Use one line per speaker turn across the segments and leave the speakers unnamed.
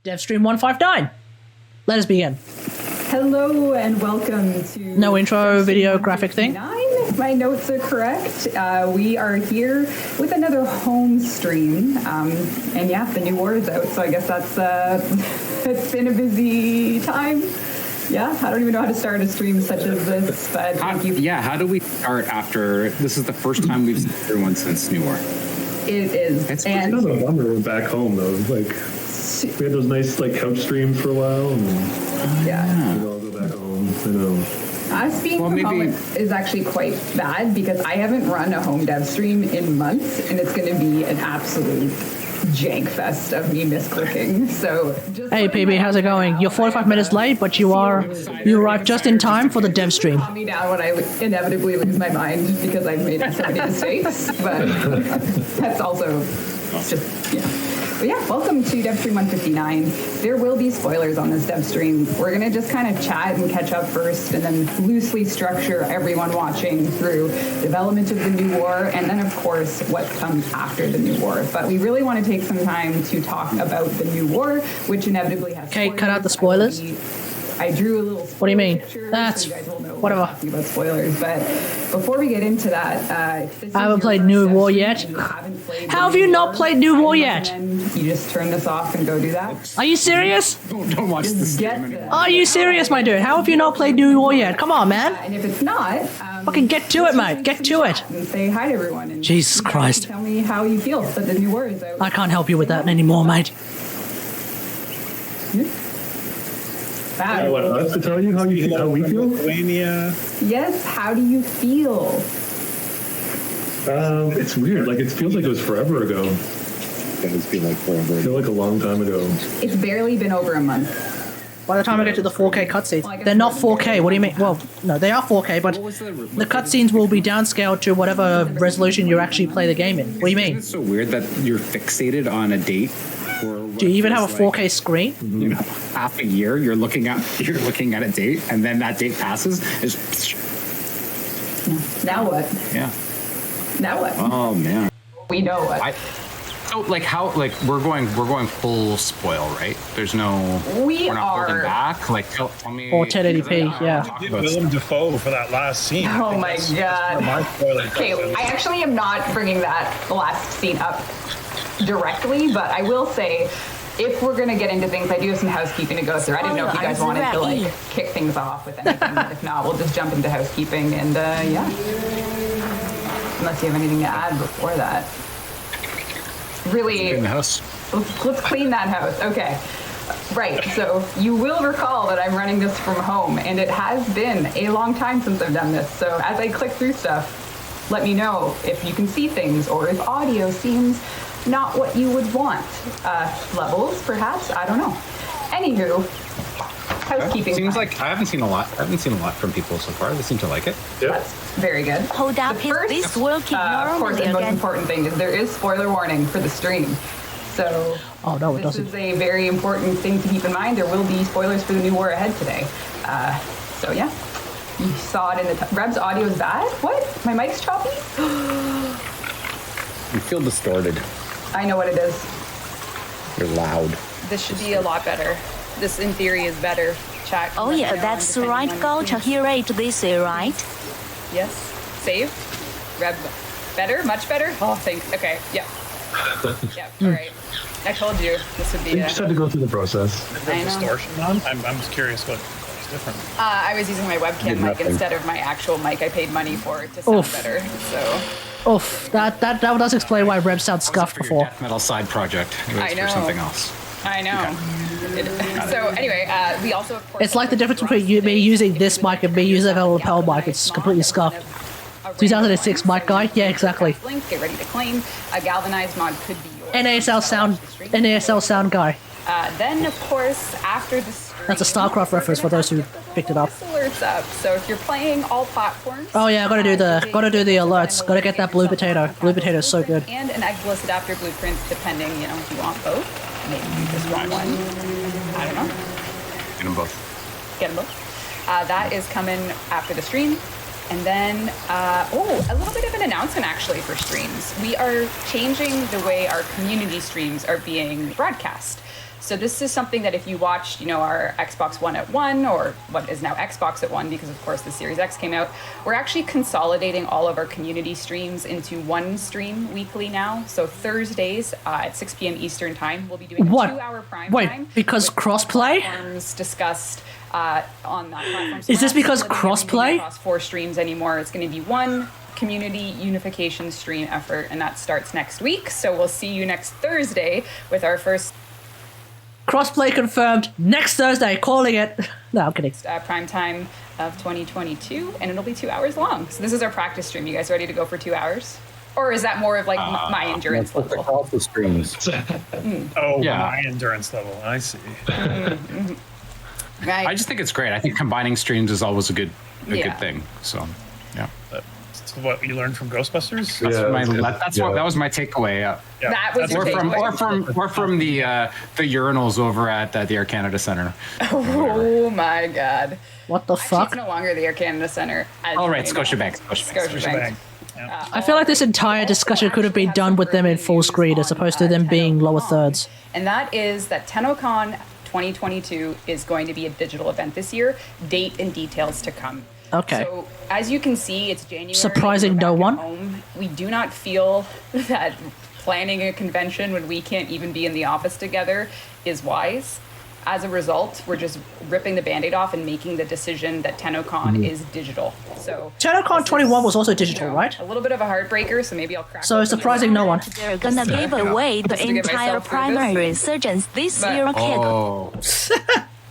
DevStream 159. Let us begin.
Hello and welcome to...
No intro, video, graphic thing?
My notes are correct. We are here with another home stream. And yeah, the new war is out, so I guess that's... it's been a busy time. Yeah, I don't even know how to start a stream such as this, but thank you.
Yeah, how do we start after... This is the first time we've seen everyone since New War.
It is.
It's kind of a bummer we're back home, though. Like, we had those nice, like, couch streams for a while, and
yeah.
we all go back home. I know.
Us being from home is actually quite bad because I haven't run a home dev stream in months, and it's going to be an absolute jank fest of me misclicking. So, just
hey PB, how's it going? You're 45 minutes late, but you arrived just in time for the dev stream.
Calm me down when I inevitably lose my mind because I've made so many mistakes, but that's also just, yeah. But yeah, welcome to DevStream 159. There will be spoilers on this dev stream. We're going to just kind of chat and catch up first and then loosely structure everyone watching through development of the new war and then, of course, what comes after the new war. But we really want to take some time to talk about the new war, which inevitably has
Okay, cut out the spoilers.
I drew a little.
What do you mean?
That's so you guys will know
whatever.
About spoilers, but before we get into that,
I haven't played New War yet. How have you not played New War yet?
You just turn this off and go do that.
Are you serious?
Don't watch this game anymore.
Are you serious, my dude? How have you not played New War yet? Come on, man.
And if it's not,
Fucking get to it, mate. Get to it.
And say hi to everyone. And
Jesus Christ.
Tell me how you feel that the new war is out.
I can't help you with that anymore, mate.
What, us to tell you how we feel?
Lithuania.
Yes, how do you feel?
It's weird. Like, it feels like it was forever ago.
It does feel like forever.
I feel like a long time ago.
It's barely been over a month.
By the time I get to the 4K cutscenes, they're not 4K. What do you mean? Well, no, they are 4K, but the cutscenes will be downscaled to whatever resolution you actually play the game in. What do you mean?
It's so weird that you're fixated on a date.
Do you even have a 4K screen?
You know, half a year you're looking at a date, and then that date passes.
Now what?
Yeah.
Now what?
Oh man.
We know what.
So we're going full spoil, right? There's no.
We're
not holding back. Like tell me.
Or 1080p, yeah.
Willem Dafoe for that last scene.
Oh my god. Okay, I actually am not bringing that last scene up directly, but I will say, if we're going to get into things, I do have some housekeeping to go through. I didn't know if you guys wanted to like kick things off with anything, but if not, we'll just jump into housekeeping and yeah. Unless you have anything to add before that. Really,
In the house.
let's clean that house. Okay. Right, so you will recall that I'm running this from home, and it has been a long time since I've done this. So as I click through stuff, let me know if you can see things or if audio seems not what you would want. Levels, perhaps, I don't know. Anywho, housekeeping.
Seems like I haven't seen a lot from people so far. They seem to like it.
Yep.
That's very good.
Hold up,
First,
is this working
of course, the
normally
most
again?
important thing is there is spoiler warning for the stream. So
Oh, no, it
this
doesn't.
is a very important thing to keep in mind. There will be spoilers for the new war ahead today. So yeah, you saw it in the Reb's audio is bad. What? My mic's choppy?
You feel distorted.
I know what it is.
You're loud.
This should be a lot better. This, in theory, is better. Chat.
Oh yeah, that's right. Go to here to this, right?
Yes. Save. Reb. Better? Much better? Oh, thanks. Okay. Yeah. Yeah. All right. I told you this would be.
You just had to go through the process.
I know.
Distortion on? I'm just curious what's different.
I was using my webcam mic
nothing.
instead of my actual mic. I paid money for it to sound
Oof.
better. So.
Oof, that does explain why Reb sounds scuffed
For your
before.
death metal side project. It was
I know.
for something else.
I know. So anyway, we also. Of course,
It's like the difference between me using this mic and me using a lapel mic. It's completely scuffed. 2006 mic guy? Yeah, exactly.
Link, get ready to claim. A galvanized mod could be yours.
NASL sound guy.
Then, of course, after the stream,
That's a StarCraft reference for those who picked it up.
alerts up. So if you're playing all platforms,
Oh yeah, gotta do the alerts. Gotta get that blue potato. Blue potato is so good.
and an eggless adapter blueprint, depending, if you want both. Maybe you just want one. I don't know.
Get them both.
Get them both. That is coming after the stream. And then, a little bit of an announcement actually for streams. We are changing the way our community streams are being broadcast. So this is something that if you watched, our Xbox One at 1, or what is now Xbox at 1, because of course the Series X came out, we're actually consolidating all of our community streams into one stream weekly now. So Thursdays at 6 p.m. Eastern time, we'll be doing a 2-hour prime time.
Wait, because
with
crossplay?
platforms discussed on that platform. So
Is this
we're
because
not splitting anything
crossplay?
across 4 streams anymore. It's going to be one community unification stream effort, and that starts next week. So we'll see you next Thursday with our first
Crossplay confirmed next Thursday. Calling it. No, I'm kidding.
prime time of 2022, and it'll be 2 hours long. So this is our practice stream. You guys ready to go for 2 hours? Or is that more of like my endurance level?
Across the streams.
Oh,
Yeah.
my endurance level. I see.
Right.
I just think it's great. I think combining streams is always a good thing. So, yeah.
That's what you learned from Ghostbusters?
That's
Yeah,
my,
that's good.
that's
Yeah.
what that was my takeaway.
Yeah.
That was
That's
your
what-
Or from the urinals over at the Air Canada Center.
Oh my God.
What the
Actually,
fuck?
it's no longer the Air Canada Center. as
Oh, right,
you know.
Scotiabank.
Scumbag. Yeah.
I feel like this entire discussion could have been done with them in full screen as opposed to them being lower thirds.
And that is that TennoCon 2022 is going to be a digital event this year. Date and details to come.
Okay.
So as you can see, it's January.
Surprising
We're
no
back at
one.
home. We do not feel that planning a convention when we can't even be in the office together is wise. As a result, we're just ripping the Band-Aid off and making the decision that TennoCon is digital. So
TennoCon
this
21
is,
was also digital,
you know,
right?
A little bit of a heartbreaker, so maybe I'll crack.
So
open
surprising no one.
They're gonna give away the
Just to get
entire
myself through
primary
this.
resurgence this
But-
year. Kid.
Oh,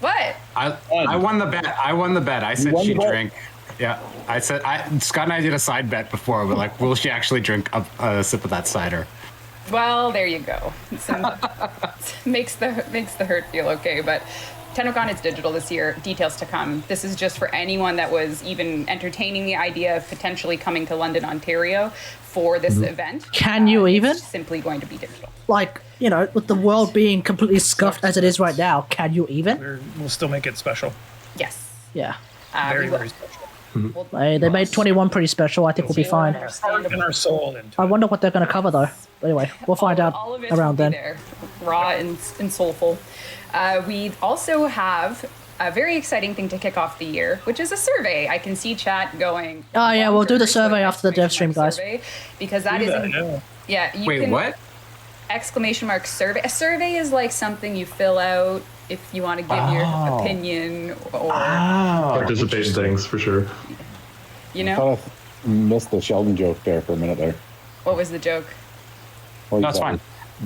What?
I won the bet. I won the bet. I said
won
she
the bet?
drank. Yeah, I said Scott and I did a side bet before. We're like, will she actually drink a sip of that cider?
Well, there you go. Makes the hurt feel okay, but TennoCon is digital this year. Details to come. This is just for anyone that was even entertaining the idea of potentially coming to London, Ontario for this event.
Can you even?
It's simply going to be digital.
Like, with the world being completely scuffed as it is right now, can you even?
We'll still make it special.
Yes.
Yeah.
Very,
we will-
very special.
They made 21 pretty special. I think we'll be fine.
Heart and our soul into
I
it.
wonder what they're going to cover, though. Anyway, we'll find out
All of it
around
will be
then.
there, raw and soulful. We also have a very exciting thing to kick off the year, which is a survey. I can see chat going.
Oh, yeah, we'll do the
bonkers
survey
with
after the
exclamation
DevStream,
mark
guys.
survey, because that
Do
is
that, yeah.
you
Wait,
can,
what?
exclamation mark survey. A survey is like something you fill out if you want to give your opinion or
Participation things for sure.
you
Kind
know.
of missed the Sheldon joke there for a minute there.
What was the joke?
Well,
No, it's fine.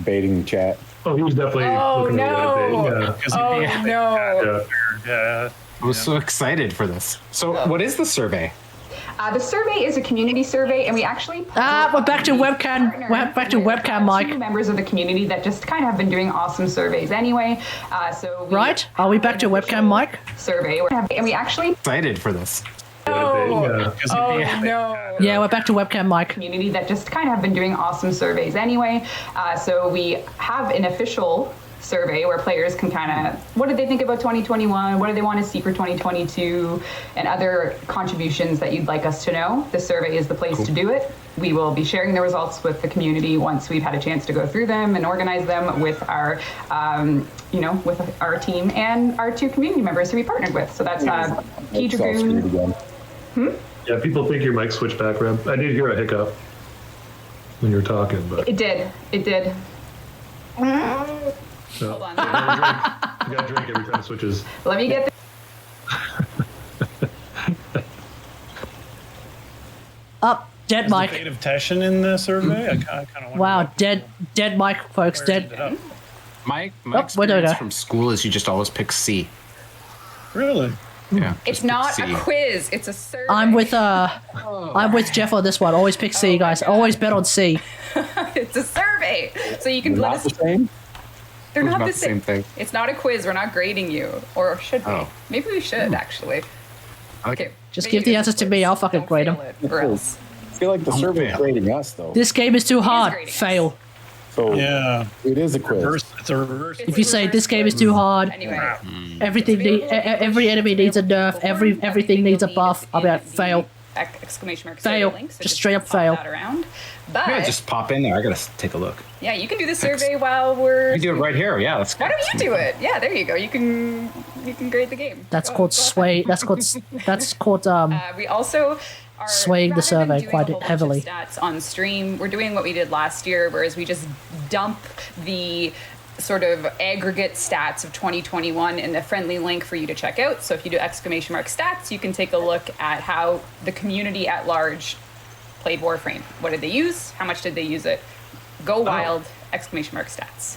Baiting chat.
Oh, he was definitely
Oh,
looking
no.
really big.
Oh
Yeah.
no.
Yeah.
I was so excited for this. So, what is the survey?
The survey is a community survey, and we actually
We're back to webcam. We're back to webcam, Mike.
two members of the community that just kind of have been doing awesome surveys anyway. So we
Right? Are we back to webcam, Mike?
survey, and we actually
Excited for this.
Oh
Yeah.
no.
Yeah, we're back to webcam, Mike.
community that just kind of have been doing awesome surveys anyway. So we have an official survey where players can kind of, what did they think about 2021? What do they want to see for 2022? And other contributions that you'd like us to know. The survey is the place to do it. We will be sharing the results with the community once we've had a chance to go through them and organize them with our, with our team and our 2 community members who we partnered with. So that's P
It's all screwed
Dragoon.
again.
Yeah, people think your mic switched back, Reb. I did hear a hiccup when you were talking, but
It did.
no.
Hold on.
You gotta drink every time it switches.
Let me get
Up, dead
Fate
Mike.
of Teshin in the survey? I kind of wonder.
Wow, dead Mike, folks,
where it ended
dead.
up.
My
where do I
experience
go?
from school is you just always pick C.
Really?
Yeah.
It's
just pick
not
C.
a quiz. It's a survey.
I'm with Jeff on this one. Always pick C, guys. Always bet on C.
It's a survey, so you can let
Not
us.
the same?
They're
It's
not
not
the
the same thing.
It's not a quiz. We're not grading you, or should we?
Oh.
Maybe we should actually.
Okay.
Just
maybe
give the
it's a
answers to
quiz.
me. I'll fucking
Don't
grade
fail
'em.
it, or else.
I feel like the survey is
fail.
grading us, though.
This game is too hard.
grading us.
Fail.
So
Yeah.
it is a quiz.
It's a reverse.
If you say this game is too hard,
Anyway,
every enemy needs a nerf, everything needs a buff, I'll be like, fail.
exclamation mark
Fail.
survey link. So
Just straight up
pop
fail.
that around. But
Yeah, just pop in there. I gotta take a look.
yeah, you can do the survey while we're.
You do it right here. Yeah, that's.
Why don't you do it? Yeah, there you go. You can grade the game.
That's
Go-
called
go ahead.
sway. That's called
We also are
swaying the
rather than
survey
doing
quite
a whole bunch of
heavily.
Stats on stream. We're doing what we did last year, whereas we just dump the sort of aggregate stats of 2021 in the friendly link for you to check out. So if you do exclamation mark stats, you can take a look at how the community at large played Warframe. What did they use? How much did they use it? Go wild! Exclamation mark stats.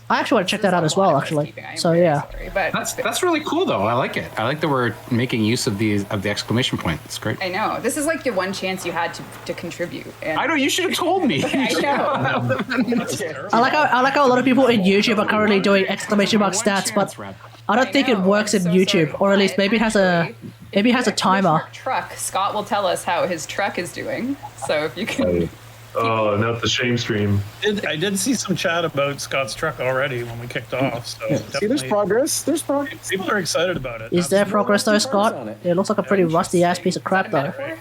I actually want to check that out as well, actually. So yeah.
Sorry, but
That's really cool though. I like it. I like that we're making use of the exclamation point. It's great.
I know. This is like the one chance you had to contribute. And
I know you should have told me.
I know.
I like how a lot of people in YouTube are currently doing exclamation mark stats, but I don't think it
know,
works
I'm
in
so
YouTube,
sorry,
or at least
but
maybe it has a
actually,
timer.
Truck. Scott will tell us how his truck is doing. So if you can.
Oh, not the shame stream.
I did see some chat about Scott's truck already when we kicked off. So
See, there's
definitely
progress. There's progress.
people are excited about it.
Is there progress though,
Some progress
Scott?
on it.
It looks like a pretty rusty ass piece of crap
Is
though.
that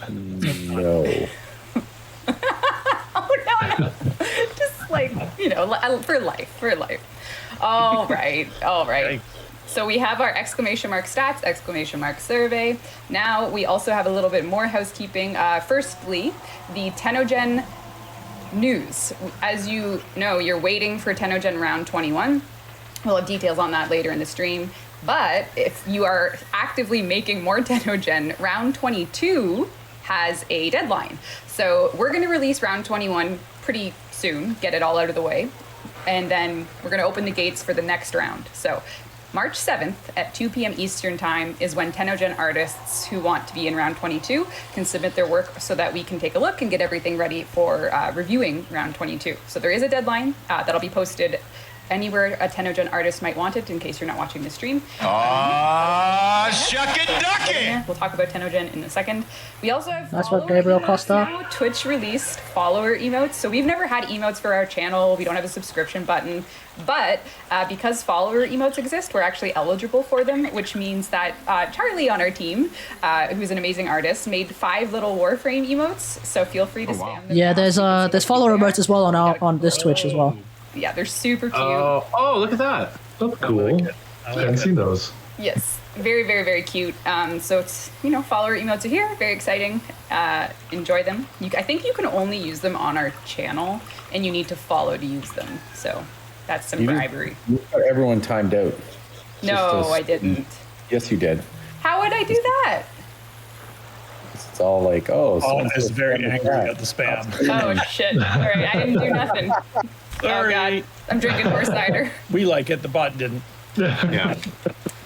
a metaphor?
No.
Oh no. Just like for life. All right.
Yikes.
So we have our exclamation mark stats, exclamation mark survey. Now we also have a little bit more housekeeping. Firstly, the Tenogen news. As you know, you're waiting for Tenogen round 21. We'll have details on that later in the stream. But if you are actively making more Tenogen, round 22 has a deadline. So we're going to release round 21 pretty soon, get it all out of the way. And then we're going to open the gates for the next round. So March 7th at 2 p.m. Eastern Time is when Tenogen artists who want to be in round 22 can submit their work so that we can take a look and get everything ready for reviewing round 22. So there is a deadline that'll be posted anywhere a Tenogen artist might want it in case you're not watching the stream.
Shuck it, duck it!
We'll talk about Tenogen in a second. We also have
That's what
follower
Gabriel
emotes
Costa.
now. Twitch released follower emotes. So we've never had emotes for our channel. We don't have a subscription button. But because follower emotes exist, we're actually eligible for them, which means that Charlie on our team, who's an amazing artist, made 5 little Warframe emotes. So feel free to spam them.
Yeah,
now so you can see
there's
them
follower
there.
emotes as well on this Twitch as well.
Yeah, they're super cute.
Oh, look at that.
That's cool. I haven't seen those.
Yes, very, very, very cute. So it's, follower emotes are here. Very exciting. Enjoy them. I think you can only use them on our channel, and you need to follow to use them. So that's some bribery.
You got everyone timed out.
No,
Just
I didn't.
Yes, you did.
How would I do that?
It's all like, oh.
Paul
so
is very angry at the spam.
Oh, shit. All right, I didn't do nothing. Oh, God. I'm drinking more cider.
We like it. The bot didn't.
Yeah.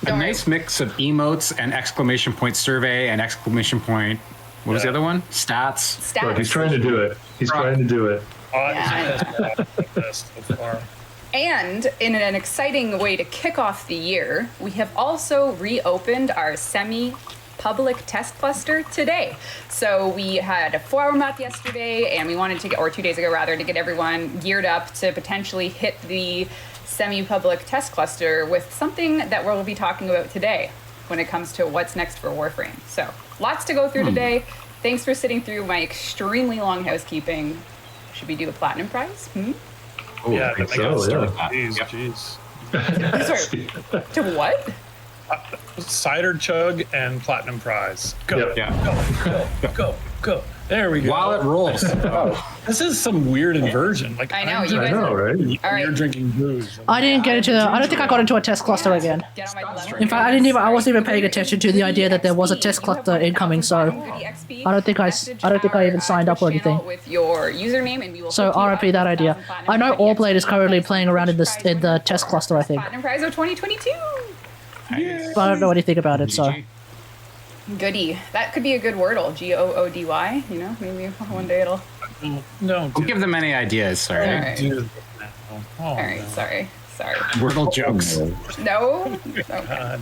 A nice mix of emotes and exclamation point survey and exclamation point. What was the other one? Stats.
Stats.
Look, he's trying to do it. He's trying to do it.
Bot
Yeah,
is the best so far.
And in an exciting way to kick off the year, we have also reopened our semi-public test cluster today. So we had a format yesterday, and we wanted to get, or 2 days ago rather, to get everyone geared up to potentially hit the semi-public test cluster with something that we'll be talking about today when it comes to what's next for Warframe. So lots to go through today. Thanks for sitting through my extremely long housekeeping. Should we do a platinum prize?
Oh,
Yeah,
I think
I
so.
gotta start.
Yeah.
Jeez,
Yep.
jeez.
Sorry, to what?
Cider chug and platinum prize. Go,
Yep.
Yeah.
go. There we go.
While it rolls.
This is some weird inversion. Like
I know,
I'm
you guys
I know,
are-
right?
All right.
You're drinking booze.
I didn't get into. I don't think I got into a test cluster again.
Get on my level.
In fact, I wasn't even paying attention to the idea that there was a test cluster incoming. So I don't think I even signed up or anything.
With your username, and we will
So
hook you
RIP
up
that
with
idea.
1,000 platinum
I know
for the
Allblade is
XP
currently playing around in the test cluster. I think,
Platinum prize of 2022.
but I don't know anything about it. So
Goody. That could be a good wordle. Goody. Maybe one day it'll.
No,
Don't give them any ideas, sorry.
All right.
do that now. Oh,
All right.
no.
Sorry.
Wordle jokes.
No. Okay.
God.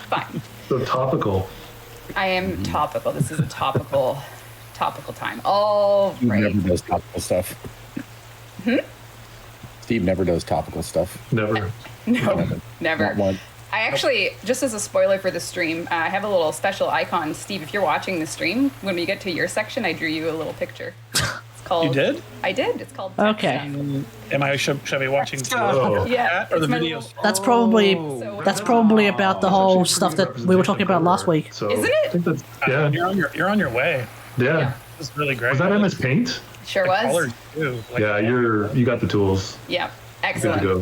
Fine.
So topical.
I am topical. This is a topical time. All
Steve
right.
never does topical stuff. Steve never does topical stuff.
Never.
No. Never.
Not one.
I actually, just as a spoiler for the stream, I have a little special icon. Steve, if you're watching the stream, when we get to your section, I drew you a little picture. It's called.
You did?
I did. It's called.
Okay.
Am I should I be watching
Yeah.
or the
it's my
videos?
That's probably
So-
that's probably about the whole stuff that we were talking about last week.
So,
Isn't
I
it?
think that's, yeah.
You're on your way.
Yeah.
It's really great.
Was that MS Paint?
Sure
The
was.
colors too. Like,
Yeah, you got the tools.
Yeah.
Good
Excellent.
to go.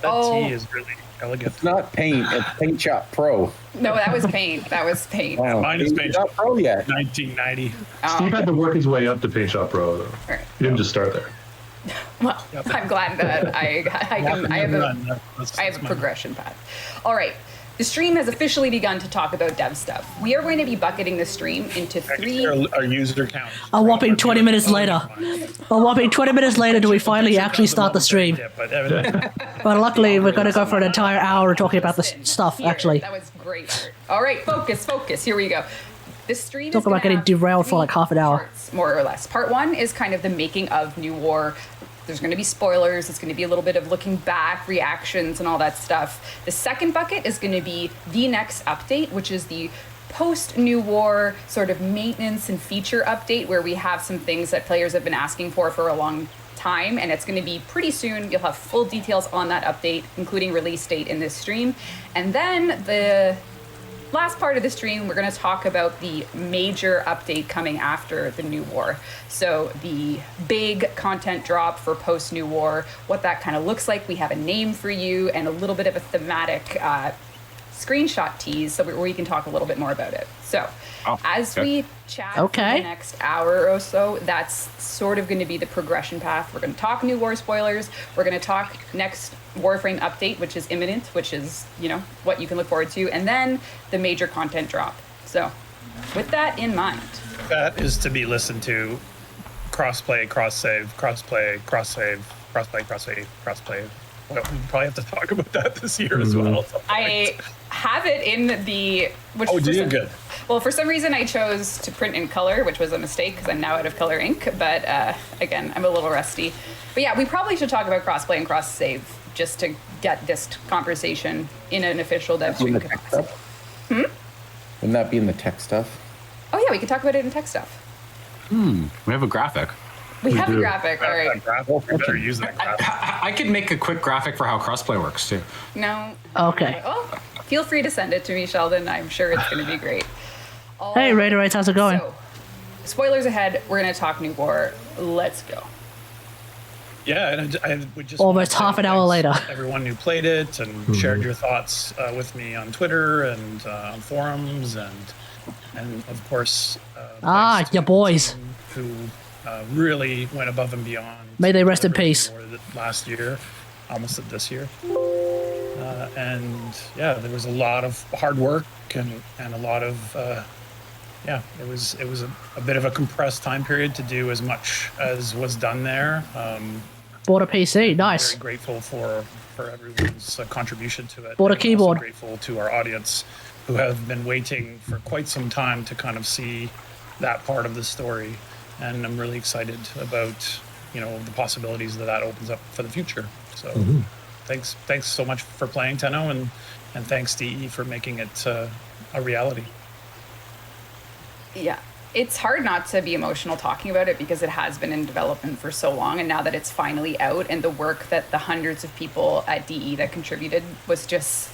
that
Oh.
T is really elegant.
It's not Paint, it's Paint Shop Pro.
No, that was paint. That was paint.
Wow.
Mine is Paint
Not Pro yet.
1990.
Steve had to work his way up to Paint Shop Pro, though.
Right.
He didn't just start there.
Well, I'm glad that I have a progression path. All right. The stream has officially begun to talk about dev stuff. We are going to be bucketing the stream into three.
Our user count.
A whopping 20 minutes later. A whopping 20 minutes later do we finally actually start the stream.
But evidently,
But luckily we're going to go for an entire hour talking about this stuff,
Here,
actually.
That was great. All right, focus. Here we go. The stream
Talk
is gonna
about getting
have
derailed for
three
like half an hour.
parts, more or less. Part one is kind of the making of New War. There's going to be spoilers. It's going to be a little bit of looking back, reactions, and all that stuff. The second bucket is going to be the next update, which is the post-New War sort of maintenance and feature update, where we have some things that players have been asking for a long time, and it's going to be pretty soon. You'll have full details on that update, including release date in this stream. And then the last part of the stream, we're going to talk about the major update coming after the New War. So the big content drop for post-New War, what that kind of looks like. We have a name for you and a little bit of a thematic screenshot tease so we can talk a little bit more about it. So as we chat for the next hour or so, that's sort of going to be the progression path. We're going to talk New War spoilers. We're going to talk next Warframe update, which is imminent, which is, what you can look forward to, and then the major content drop. So with that in mind.
that is to be listened to. Crossplay, cross-save, crossplay, cross-save, crossplay, cross-save, crossplay. Well, we probably have to talk about that this year as well.
I have it in the... Which
Oh, do you? Good.
Well, for some reason I chose to print in color, which was a mistake because I'm now out of color ink. But again, I'm a little rusty. But yeah, we probably should talk about crossplay and cross-save just to get this conversation in an official DevStream capacity.
Wouldn't that be in the tech stuff?
Oh yeah, we could talk about it in tech stuff.
We have a graphic.
We have a
do.
graphic, all right.
We better use that graphic.
I could make a quick graphic for how crossplay works too.
No.
Okay.
Well, feel free to send it to me, Sheldon. I'm sure it's going to be great.
Hey, Raiderites, how's it going?
So, spoilers ahead. We're going to talk New War. Let's go.
Yeah, and I would just
Almost
want to
half
say
an hour
thanks
later.
to everyone who played it and shared your thoughts with me on Twitter and on forums, and of course, thanks to
your boys.
who really went above and beyond.
May they rest in peace.
Last year, almost this year, and yeah, there was a lot of hard work and a lot of it was a bit of a compressed time period to do as much as was done there.
Bought a PC, nice.
Very grateful for everyone's contribution to it.
Bought a
And also
keyboard.
grateful to our audience who have been waiting for quite some time to kind of see that part of the story. And I'm really excited about, the possibilities that opens up for the future. So thanks so much for playing, Tenno, and thanks DE for making it a reality.
Yeah. It's hard not to be emotional talking about it because it has been in development for so long, and now that it's finally out, and the work that the hundreds of people at DE that contributed was just...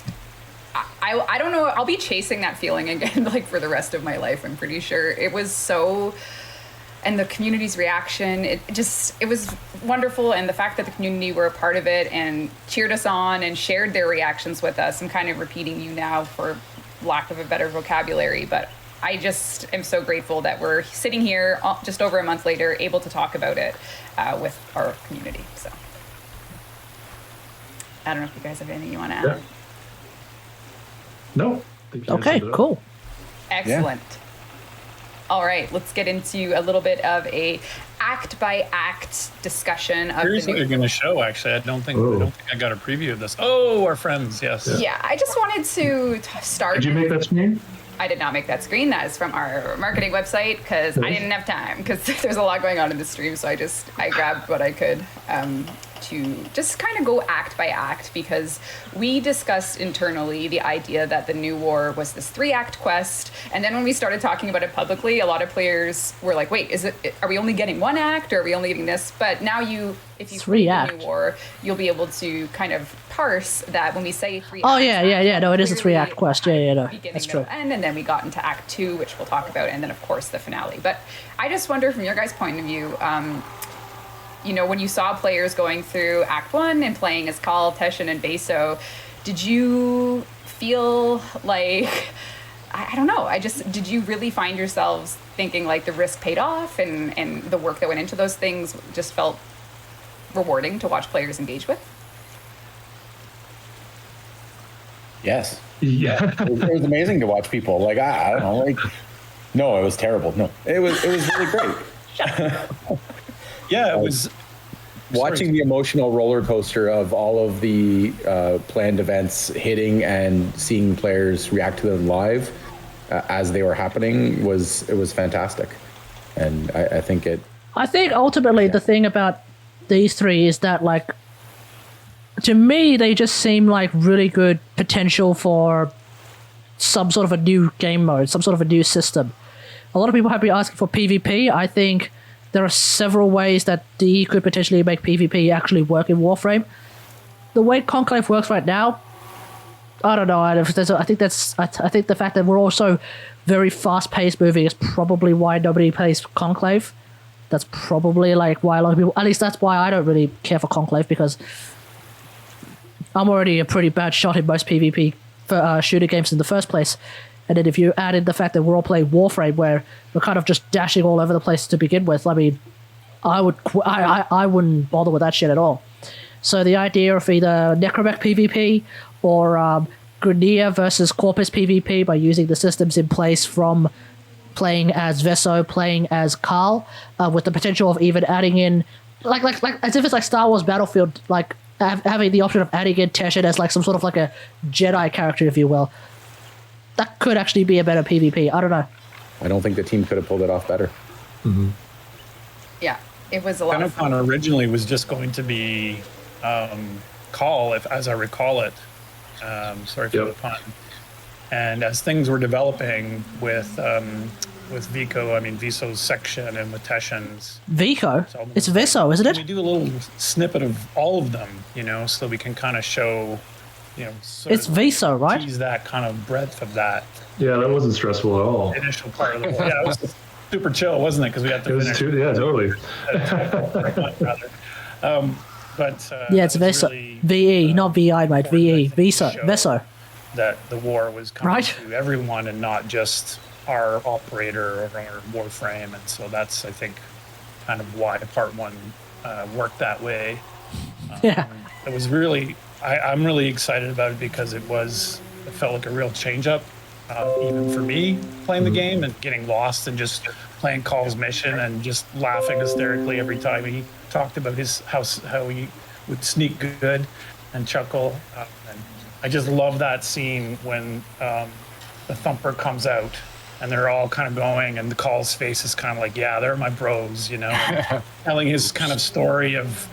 I don't know, I'll be chasing that feeling again like for the rest of my life, I'm pretty sure. It was so... And the community's reaction, it was wonderful, and the fact that the community were a part of it and cheered us on and shared their reactions with us. I'm kind of repeating you now for lack of a better vocabulary, but I just am so grateful that we're sitting here just over a month later, able to talk about it with our community. So I don't know if you guys have anything you want to add.
Yeah. No. I think you
Okay,
answered it.
cool.
Excellent. All right, let's get into a little bit of a act by act discussion of
Here's
the
what
new.
you're going to show, actually. I don't think I got a preview of this. Oh, our friends, yes.
Yeah, I just wanted to start.
Did you make that screen?
I did not make that screen. That is from our marketing website because I didn't have time because there's a lot going on in the stream. So I grabbed what I could to just kind of go act by act, because we discussed internally the idea that the New War was this 3-act quest, and then when we started talking about it publicly, a lot of players were like, wait, are we only getting 1 act, or are we only getting this? But now if you play the New War, you'll be able to kind of parse that when we say 3 acts.
Oh, yeah. No, it is a 3-act quest. Yeah, no, that's true.
And then we got into Act 2, which we'll talk about, and then, of course, the finale. But I just wonder, from your guys' point of view, when you saw players going through Act 1 and playing as Kal, Teshin, and Beso, did you feel like, I don't know, did you really find yourselves thinking like the risk paid off and the work that went into those things just felt rewarding to watch players engage with?
Yes.
Yeah.
It was amazing to watch people. Like, I don't know, like, no, it was terrible. No, it was really great.
Yeah, it was
watching the emotional roller coaster of all of the planned events hitting and seeing players react to them live as they were happening was fantastic. And I think
ultimately the thing about these 3 is that, like, to me, they just seem like really good potential for some sort of a new game mode, some sort of a new system. A lot of people have been asking for PvP. I think there are several ways that DE could potentially make PvP actually work in Warframe. The way Conclave works right now, I don't know. I think the fact that we're also very fast-paced moving is probably why nobody plays Conclave. That's probably like why a lot of people. At least that's why I don't really care for Conclave, because I'm already a pretty bad shot in most PvP for shooter games in the first place. And then if you add in the fact that we're all playing Warframe, where we're kind of just dashing all over the place to begin with, I mean, I wouldn't bother with that shit at all. So the idea of either Necromech PvP or Grineer versus Corpus PvP by using the systems in place from playing as Veso, playing as Kal, with the potential of even adding in, like as if it's like Star Wars Battlefield, like having the option of adding in Teshin as like some sort of like a Jedi character, if you will. That could actually be a better PvP. I don't know.
I don't think the team could have pulled it off better.
Mm-hmm.
Yeah, it was a lot of fun.
Tenocon originally was just going to be Kal, as I recall it. Sorry for the pun. And as things were developing with Vico, I mean Viso's section, and with Teshin's.
Vico? It's Veso, isn't it?
We do a little snippet of all of them, so we can kind of show,
it's Veso, right?
Tease that kind of breadth of that.
Yeah, that wasn't stressful at all.
Initial part of the war. Yeah, it was super chill, wasn't it? Because we got to finish.
Yeah, totally.
Yeah, it's Veso.
Really,
VE, not VI, mate. VE. Veso.
That the war was coming
Right.
to everyone and not just our operator or our Warframe. And so that's, I think, kind of why part 1 worked that way.
Yeah.
It was really, I'm really excited about it because it felt like a real change up, even for me playing the game and getting lost and just playing Kal's mission and just laughing hysterically every time he talked about how he would sneak good and chuckle. And I just love that scene when the Thumper comes out and they're all kind of going, and the Kal's face is kind of like, yeah, they're my bros, and telling his kind of story of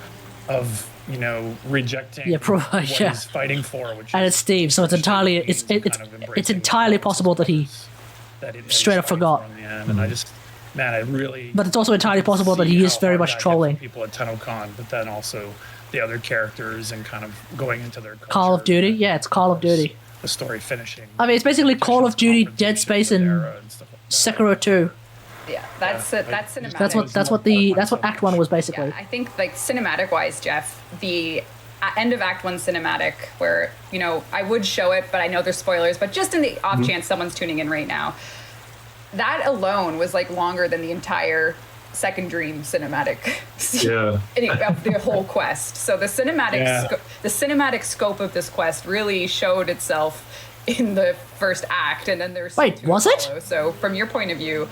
rejecting what he's fighting for, which
and it's Steve, so it's entirely it's entirely possible that he straight up forgot.
And I just, man, I really.
But it's also entirely possible that he is very much trolling
people at Tenocon, but then also the other characters and kind of going into their culture.
Call of Duty, yeah, it's Call of Duty.
The story finishing.
I mean, it's basically Call of Duty, Dead Space, and Sekiro 2.
Yeah, that's cinematic.
That's what Act 1 was basically.
Yeah, I think like cinematic wise, Jeff, the end of Act 1 cinematic, where I would show it, but I know there's spoilers. But just in the off chance someone's tuning in right now, that alone was like longer than the entire Second Dream cinematic. The whole quest. So the cinematic scope of this quest really showed itself in the first act, and then there's
was it?
Follow. So from your point of view.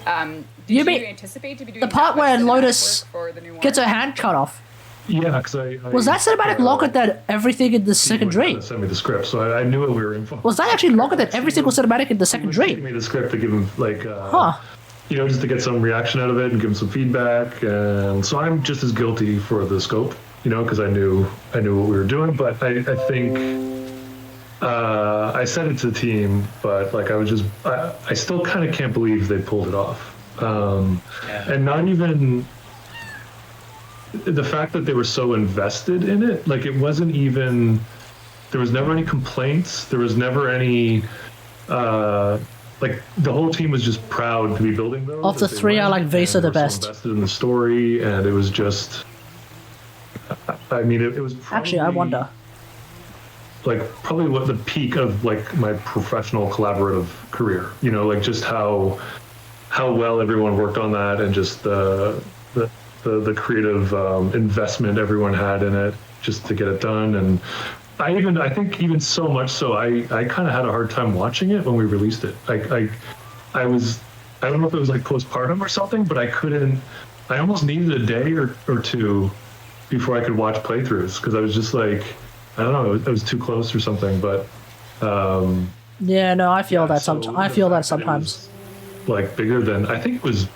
Did you anticipate to be doing
the part where Lotus
for the new war?
gets her hand cut off?
Yeah, because
was that cinematic longer than everything in the Second Dream?
Sent me the script, so I knew what we were in for.
Was that actually longer than every single cinematic in the Second Dream?
He me the script to give him just to get some reaction out of it and give him some feedback. And so I'm just as guilty for the scope because I knew what we were doing. But I think I said it to the team, but like I still kind of can't believe they pulled it off. And not even the fact that they were so invested in it. Like, it wasn't even, there was never any complaints. There was never any, like, the whole team was just proud to be building those.
Of the three, I like Vesa the best.
So invested in the story, and it was just, I mean, it was probably,
Actually, I wonder.
Like, probably what the peak of like my professional collaborative career, like just how well everyone worked on that, and just the creative investment everyone had in it just to get it done. And I think even so much so, I kind of had a hard time watching it when we released it. I don't know if it was like postpartum or something, but I almost needed a day or two before I could watch playthroughs, because I was just like, I don't know, it was too close or something. But
yeah, no, I feel that sometimes. I feel that sometimes.
Like, bigger than, I think it was.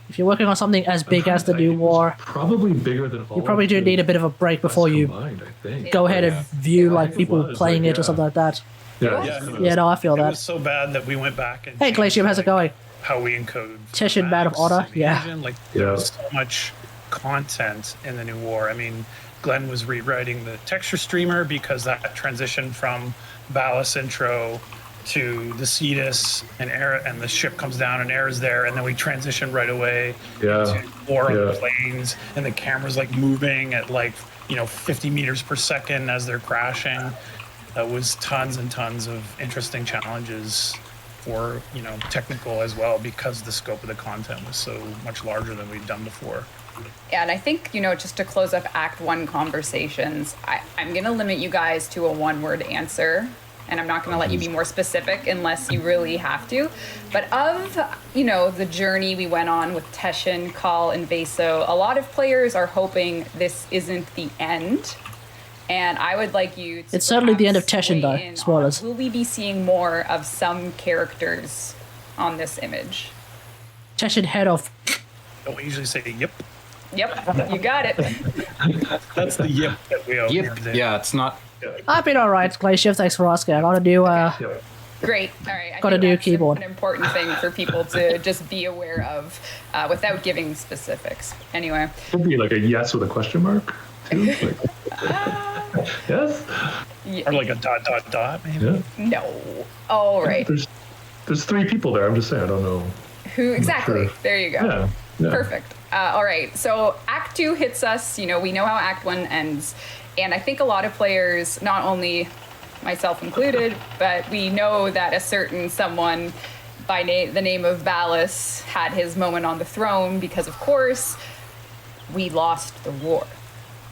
If you're working on something as big as the new war,
probably bigger than all.
You probably do need a bit of a break before you go ahead and view like people playing it or something like that. Yeah, no, I feel that.
It was so bad that we went back and.
Hey, Glacium, how's it going?
How we encode.
Teshin, Man of Honor, yeah.
Like, there was so much content in the new war. I mean, Glenn was rewriting the texture streamer because that transition from Ballas intro to the Cetus and the ship comes down and Air's there, and then we transition right away to war on the planes, and the camera's like moving at like 50 meters per second as they're crashing. That was tons and tons of interesting challenges for technical as well, because the scope of the content was so much larger than we'd done before.
Yeah, and I think, just to close up Act 1 conversations, I'm going to limit you guys to a one-word answer, and I'm not going to let you be more specific unless you really have to. But of, the journey we went on with Teshin, Kal, and Veso, a lot of players are hoping this isn't the end. And I would like you to...
It's certainly the end of Teshin, though. Spoilers.
Will we be seeing more of some characters on this image?
Teshin head off.
Don't we usually say yep?
Yep, you got it.
That's the yep that we all
Yep. Yeah, it's not...
I've been alright, Glacier. Thanks for asking. I gotta do,
Great. All right. I
gotta
think
do
that's
keyboard.
An important thing for people to just be aware of without giving specifics. Anyway.
Could be like a yes with a question mark, too. Like, yes?
Or like a ... maybe?
Yeah.
No. All right.
There's three people there. I'm just saying, I don't know.
Who exactly?
Sure.
There you go.
Yeah.
Perfect. All right. So Act 2 hits us. We know how Act 1 ends. And I think a lot of players, not only myself included, but we know that a certain someone by the name of Ballas had his moment on the throne because, of course, we lost the war.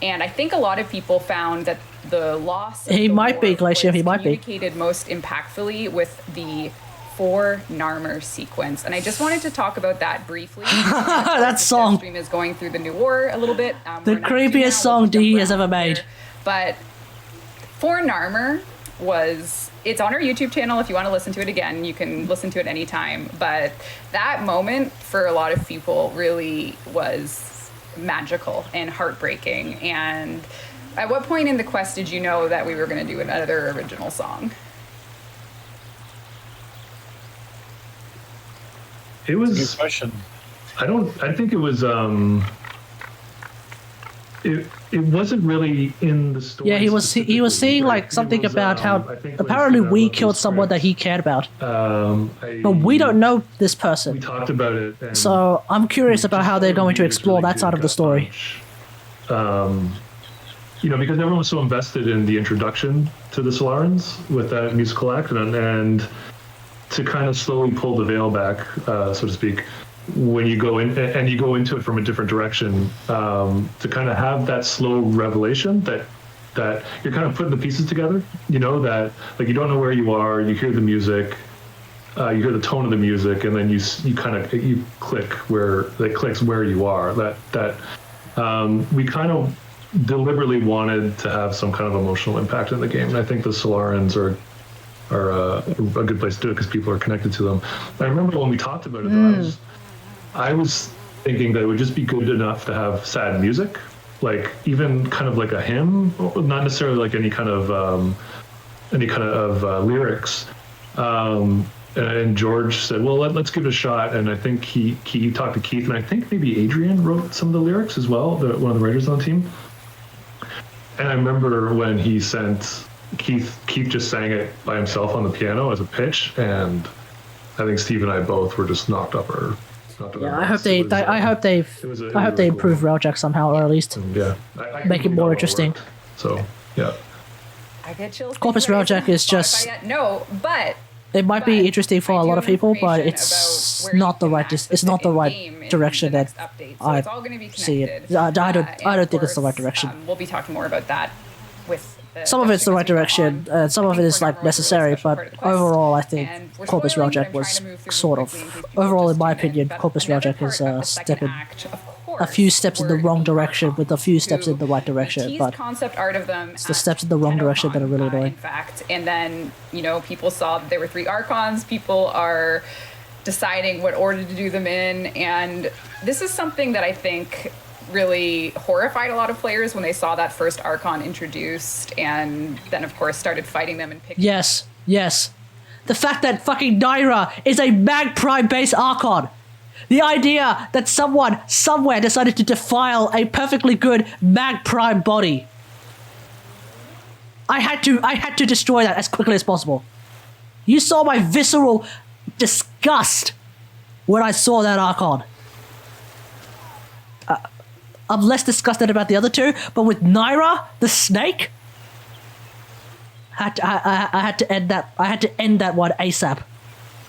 And I think a lot of people found that the loss of
He
the
might
war
be, Glacier,
was
he might be.
communicated most impactfully with the 4 Narmer sequence. And I just wanted to talk about that briefly.
That song.
DevStream is going through the new war a little bit.
The creepiest song D has ever made.
But 4 Narmer it's on our YouTube channel. If you want to listen to it again, you can listen to it anytime. But that moment for a lot of people really was magical and heartbreaking. And at what point in the quest did you know that we were going to do another original song?
It was...
Good question.
I think it was... It wasn't really in the story.
Yeah, he was seeing like something about how apparently we killed someone that he cared about, but we don't know this
We
person.
talked about it. And
So I'm curious about how they're going to explore that side of the story.
Because everyone was so invested in the introduction to the Solarans with that musical act, and to kind of slowly pull the veil back, so to speak, when you go in and you go into it from a different direction, to kind of have that slow revelation that you're kind of putting the pieces together, that like you don't know where you are, you hear the music, you hear the tone of the music, and then you click where it clicks where you are. That we kind of deliberately wanted to have some kind of emotional impact in the game, and I think the Solarans are a good place to do it because people are connected to them. I remember when we talked about it, though, I was thinking that it would just be good enough to have sad music, like even kind of like a hymn, not necessarily like any kind of lyrics. And George said, well, let's give it a shot. And I think he talked to Keith, and I think maybe Adrian wrote some of the lyrics as well, one of the writers on the team. And I remember when he sent Keith just sang it by himself on the piano as a pitch, and I think Steve and I both were just knocked up our.
Yeah, I hope they improve REWATCH somehow, or at least make it more interesting.
So yeah,
I get chills.
Corpus REWATCH is just
but
it might be interesting for a lot of people, but it's not the right. It's not the right direction that I see it. I don't think it's the right direction.
We'll be talking more about that with.
Some of it's the right direction, some of it is like necessary, but overall, I think Corpus REWATCH was sort of, overall, in my opinion, Corpus REWATCH is stepping a few steps in the wrong direction with a few steps in the right direction, but
concept art of them.
It's the steps in the wrong direction that are really annoying.
In fact, and then people saw that there were 3 Archons. People are deciding what order to do them in, and this is something that I think really horrified a lot of players when they saw that first Archon introduced, and then of course started fighting them and picking.
Yes. The fact that fucking Naira is a Mag Prime based Archon. The idea that someone somewhere decided to defile a perfectly good Mag Prime body. I had to destroy that as quickly as possible. You saw my visceral disgust when I saw that Archon. I'm less disgusted about the other 2, but with Naira, the snake, I had to end that. I had to end that one ASAP.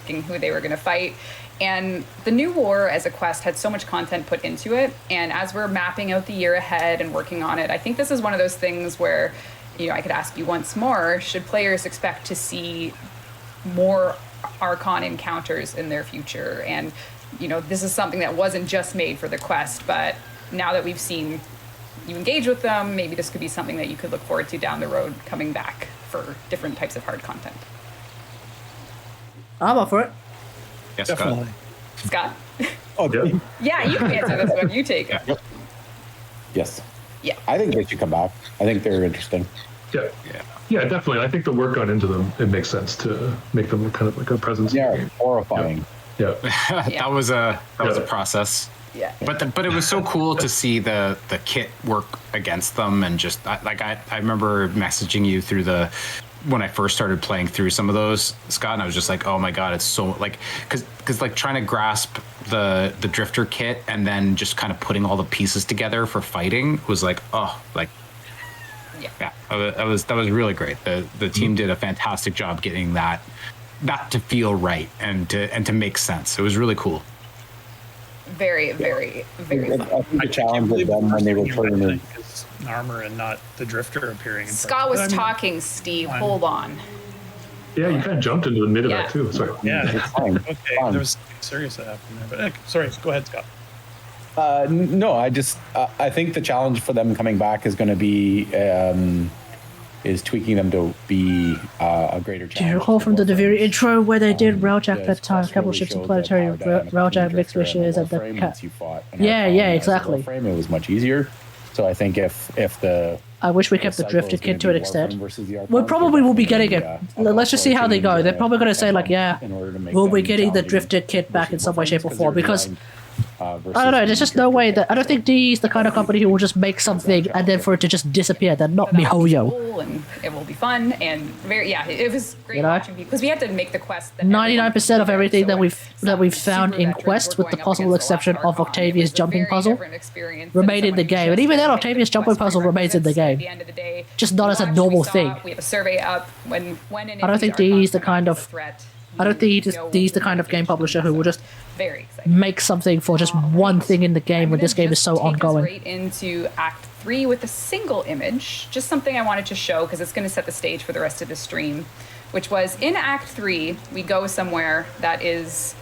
Who they were going to fight, and the new war as a quest had so much content put into it. And as we're mapping out the year ahead and working on it, I think this is one of those things where, I could ask you once more: should players expect to see more Archon encounters in their future? And this is something that wasn't just made for the quest, but now that we've seen you engage with them, maybe this could be something that you could look forward to down the road, coming back for different types of hard content.
I'm up for it.
Yes,
Definitely.
Scott?
Okay.
Yeah, you can answer this one. You take it.
Yes.
Yeah.
I think they should come back. I think they're interesting.
Yeah, definitely. I think the work gone into them, it makes sense to make them kind of like a presence.
Yeah, horrifying.
Yeah.
That was a process.
Yeah.
But it was so cool to see the kit work against them, and just I remember messaging you through when I first started playing through some of those, Scott, and I was just like, oh my god, it's so because trying to grasp the drifter kit and then just kind of putting all the pieces together for fighting was like, that was really great. The team did a fantastic job getting that to feel right and to make sense. It was really cool.
Very, very, very fun.
I think the challenge with them when they were putting in
armor and not the drifter appearing.
Scott was talking, Steve. Hold on.
Yeah, you kind of jumped into the mid of that too. Sorry.
Yeah.
It's fine.
Okay,
Fine.
there was something serious that happened there. But sorry, go ahead, Scott.
No, I think the challenge for them coming back is going to be is tweaking them to be a greater challenge.
Do you recall from the very intro where they did REWATCH at that time, capital ships and planetary REWATCH mixed wishes at the exactly.
Warframe, it was much easier. So I think if the
I wish we kept the drifter kit to an extent. We probably will be getting it. Let's just see how they go. They're probably going to say like, yeah, we'll be getting the drifter kit back in some way, shape, or form, because I don't know. There's just no way that I don't think D is the kind of company who will just make something and then for it to just disappear. They're not MiHoYo.
And it will be fun and it was great watching because we had to make the quest.
99% of everything that we've found in Quest, with the possible exception of Octavia's jumping puzzle, remain in the game. And even then, Octavia's jumping puzzle remains in the game, just not as a normal thing.
We have a survey up when
I don't think D's the kind of D's the kind of game publisher who will just make something for just one thing in the game when this game is so ongoing.
Right into Act 3 with a single image, just something I wanted to show because it's going to set the stage for the rest of the stream, which was in Act 3, we go somewhere that is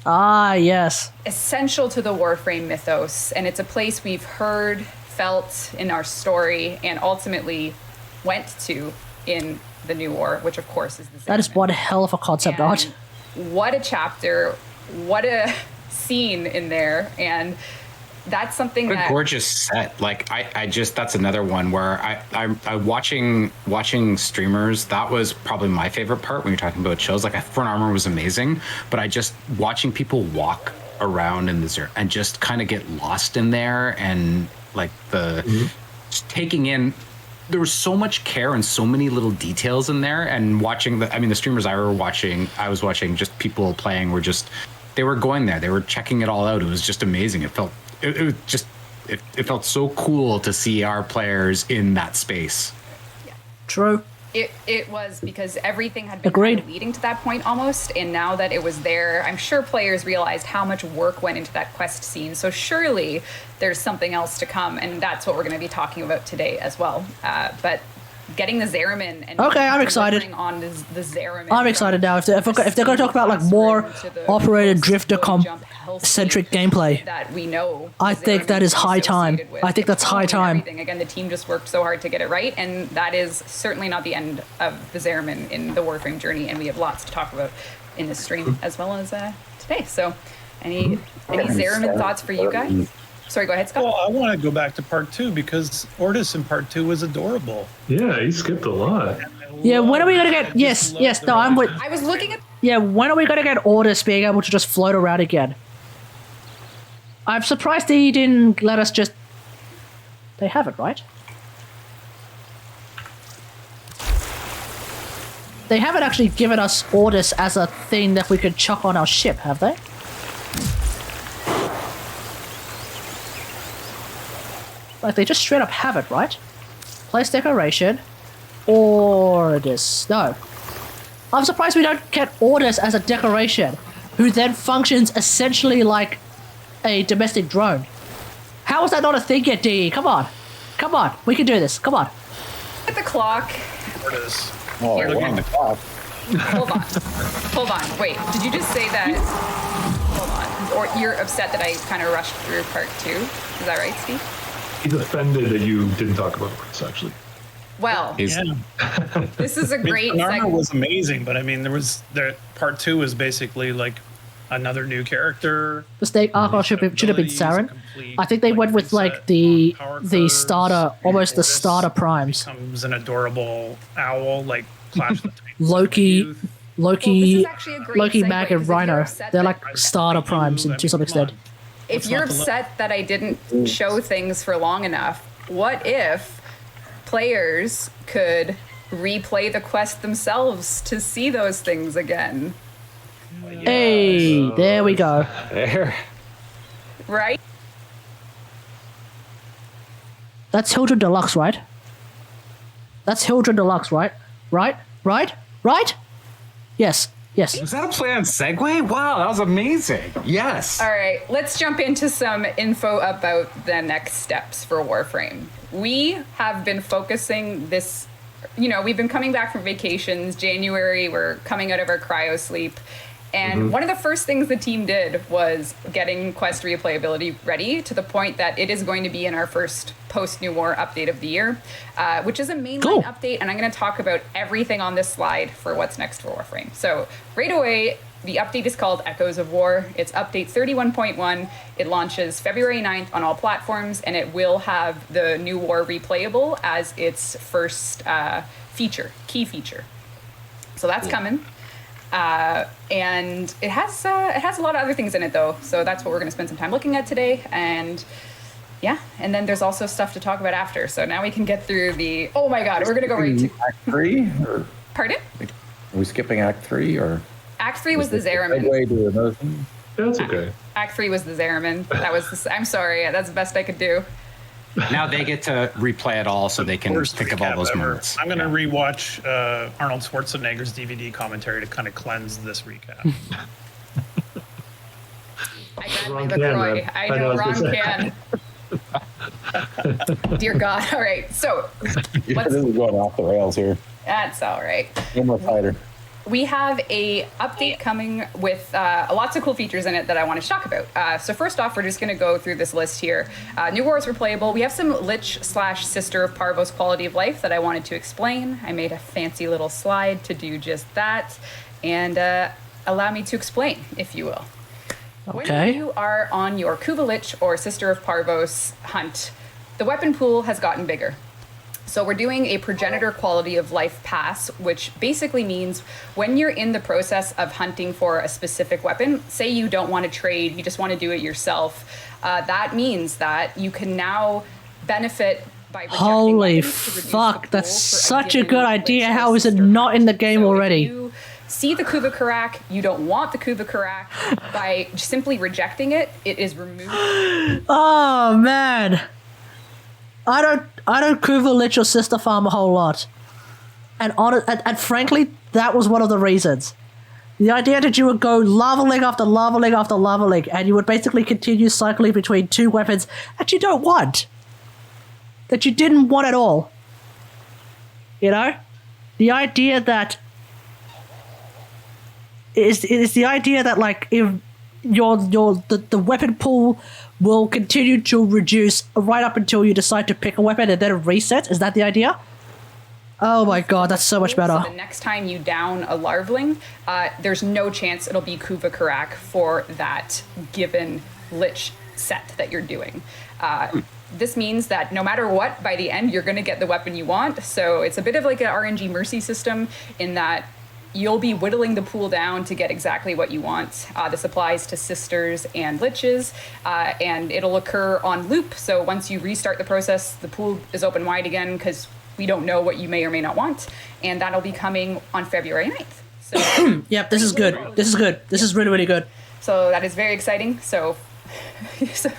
yes,
essential to the Warframe mythos, and it's a place we've heard, felt in our story, and ultimately went to in the New War, which of course is the
that is one hell of a concept art.
What a chapter, what a scene in there, and that's something
What a
that
gorgeous set. Like I just, that's another one where I watching streamers, that was probably my favorite part when you're talking about shows. Like Front Armor was amazing, but I just watching people walk around in the desert and just kind of get lost in there, and like just taking in, there was so much care and so many little details in there. And watching the streamers I was watching, just people playing were just, they were going there, they were checking it all out. It was just amazing. It felt it felt so cool to see our players in that space.
True.
It was, because everything had been
Agreed.
kind of leading to that point almost, and now that it was there, I'm sure players realized how much work went into that quest scene. So surely there's something else to come, and that's what we're going to be talking about today as well. But getting the Zeramin and
Okay, I'm excited.
delivering on the Zeramin.
I'm excited now. If they're going to talk about like more operated drifter centric gameplay,
that we know,
I think that is high time.
associated with
I think that's high
and
time.
everything. Again, the team just worked so hard to get it right, and that is certainly not the end of the Zeramin in the Warframe journey, and we have lots to talk about in this stream as well as today. So, any Zeramin thoughts for you guys? Sorry, go ahead, Scott.
Well, I want to go back to part 2 because Ortis in part 2 was adorable.
Yeah, he skipped a lot.
Yeah, when are we going to get... Yes, no, I'm with...
I was looking at...
Yeah, when are we going to get Ordis being able to just float around again? I'm surprised he didn't let us just... They have it, right? They haven't actually given us Ordis as a thing that we could chuck on our ship, have they? Like, they just straight up have it, right? Place decoration. Ordis. No. I'm surprised we don't get Ordis as a decoration, who then functions essentially like a domestic drone. How is that not a thing yet, DE? Come on. Come on. We can do this. Come on.
At the clock.
Ortis.
Oh,
Here,
we're on the clock.
Hold on. Hold on. Wait, did you just say that? Hold on. Or you're upset that I kind of rushed through part 2? Is that right, Steve?
He's offended that you didn't talk about Ortis, actually.
Well,
Yeah.
this is a great
Armor
segment.
was amazing, but I mean, part 2 was basically like another new character.
The state arc should have been Saren. I think they went with like the starter, almost the starter primes.
Becomes an adorable owl, like Clash of the Titans.
Loki,
Well, this is actually a great
Loki,
segue,
Mag,
'cause
and
if you're
Rhino.
upset
They're
that-
like starter primes to some extent.
If you're upset that I didn't show things for long enough, what if players could replay the quest themselves to see those things again?
Hey, there we go.
There.
Right?
That's Hildred Deluxe, right? That's Hildred Deluxe, right? Right? Yes.
Was that a planned segue? Wow, that was amazing. Yes.
All right, let's jump into some info about the next steps for Warframe. We have been focusing this, we've been coming back from vacations. January, we're coming out of our cryo sleep. And one of the first things the team did was getting quest replayability ready to the point that it is going to be in our first post-New War update of the year, which is a mainline update. And I'm going to talk about everything on this slide for what's next for Warframe. So right away, the update is called Echoes of War. It's update 31.1. It launches February 9th on all platforms, and it will have the New War replayable as its first key feature. So that's coming. And it has a lot of other things in it though, so that's what we're going to spend some time looking at today. And and then there's also stuff to talk about after. So now we can get through the. Oh my God, we're going to go right to
Act 3? Or
Pardon?
are we skipping Act 3? Or
Act 3 was the
this a
Zeramin.
segue to another thing?
That's okay.
Act 3 was the Zeramin. That was. I'm sorry. That's the best I could do.
Now they get to replay it all so they can
Worst
think of all
recap
those
ever.
moments.
I'm going to rewatch Arnold Schwarzenegger's DVD commentary to kind of cleanse this recap.
I grabbed my
Wrong can,
LaCroix.
man.
I
I know,
know,
I was
wrong
gonna
can. Dear God. All right. So
This
what's
is going off the rails here.
that's all right.
No more fighter.
We have a update coming with lots of cool features in it that I want to talk about. So first off, we're just going to go through this list here. New Wars replayable. We have some Lich/Sister of Parvos quality of life that I wanted to explain. I made a fancy little slide to do just that, and allow me to explain, if you will.
Okay.
When you are on your Kuvalich or Sister of Parvos hunt, the weapon pool has gotten bigger. So we're doing a progenitor quality of life pass, which basically means when you're in the process of hunting for a specific weapon, say you don't want to trade, you just want to do it yourself, that means that you can now benefit by rejecting
Holy
weapons to reduce the
fuck,
pool
that's
for
such a
given
good
Lich
idea.
or
How is it
sister
not in the
hunt.
game
So if
already?
you see the Kuva Karak, you don't want the Kuva Karak, by simply rejecting it, it is removed.
Oh man, I don't Kuva Lich or Sister Farm a whole lot, and frankly, that was one of the reasons. The idea that you would go lava leg after lava leg after lava leg, and you would basically continue cycling between two weapons that you don't want, that you didn't want at all. You know, the idea that is the idea that like if the weapon pool will continue to reduce right up until you decide to pick a weapon and then it resets. Is that the idea? Oh my god, that's so much better.
So the next time you down a larvaling, there's no chance it'll be Kuva Karak for that given Lich set that you're doing. This means that no matter what, by the end, you're going to get the weapon you want. So it's a bit of like an RNG mercy system in that you'll be whittling the pool down to get exactly what you want. This applies to sisters and liches, and it'll occur on loop. So once you restart the process, the pool is open wide again because we don't know what you may or may not want, and that'll be coming on February 9th. So
Yep, this is good. This is good. This is really, really good.
So that is very exciting. So, so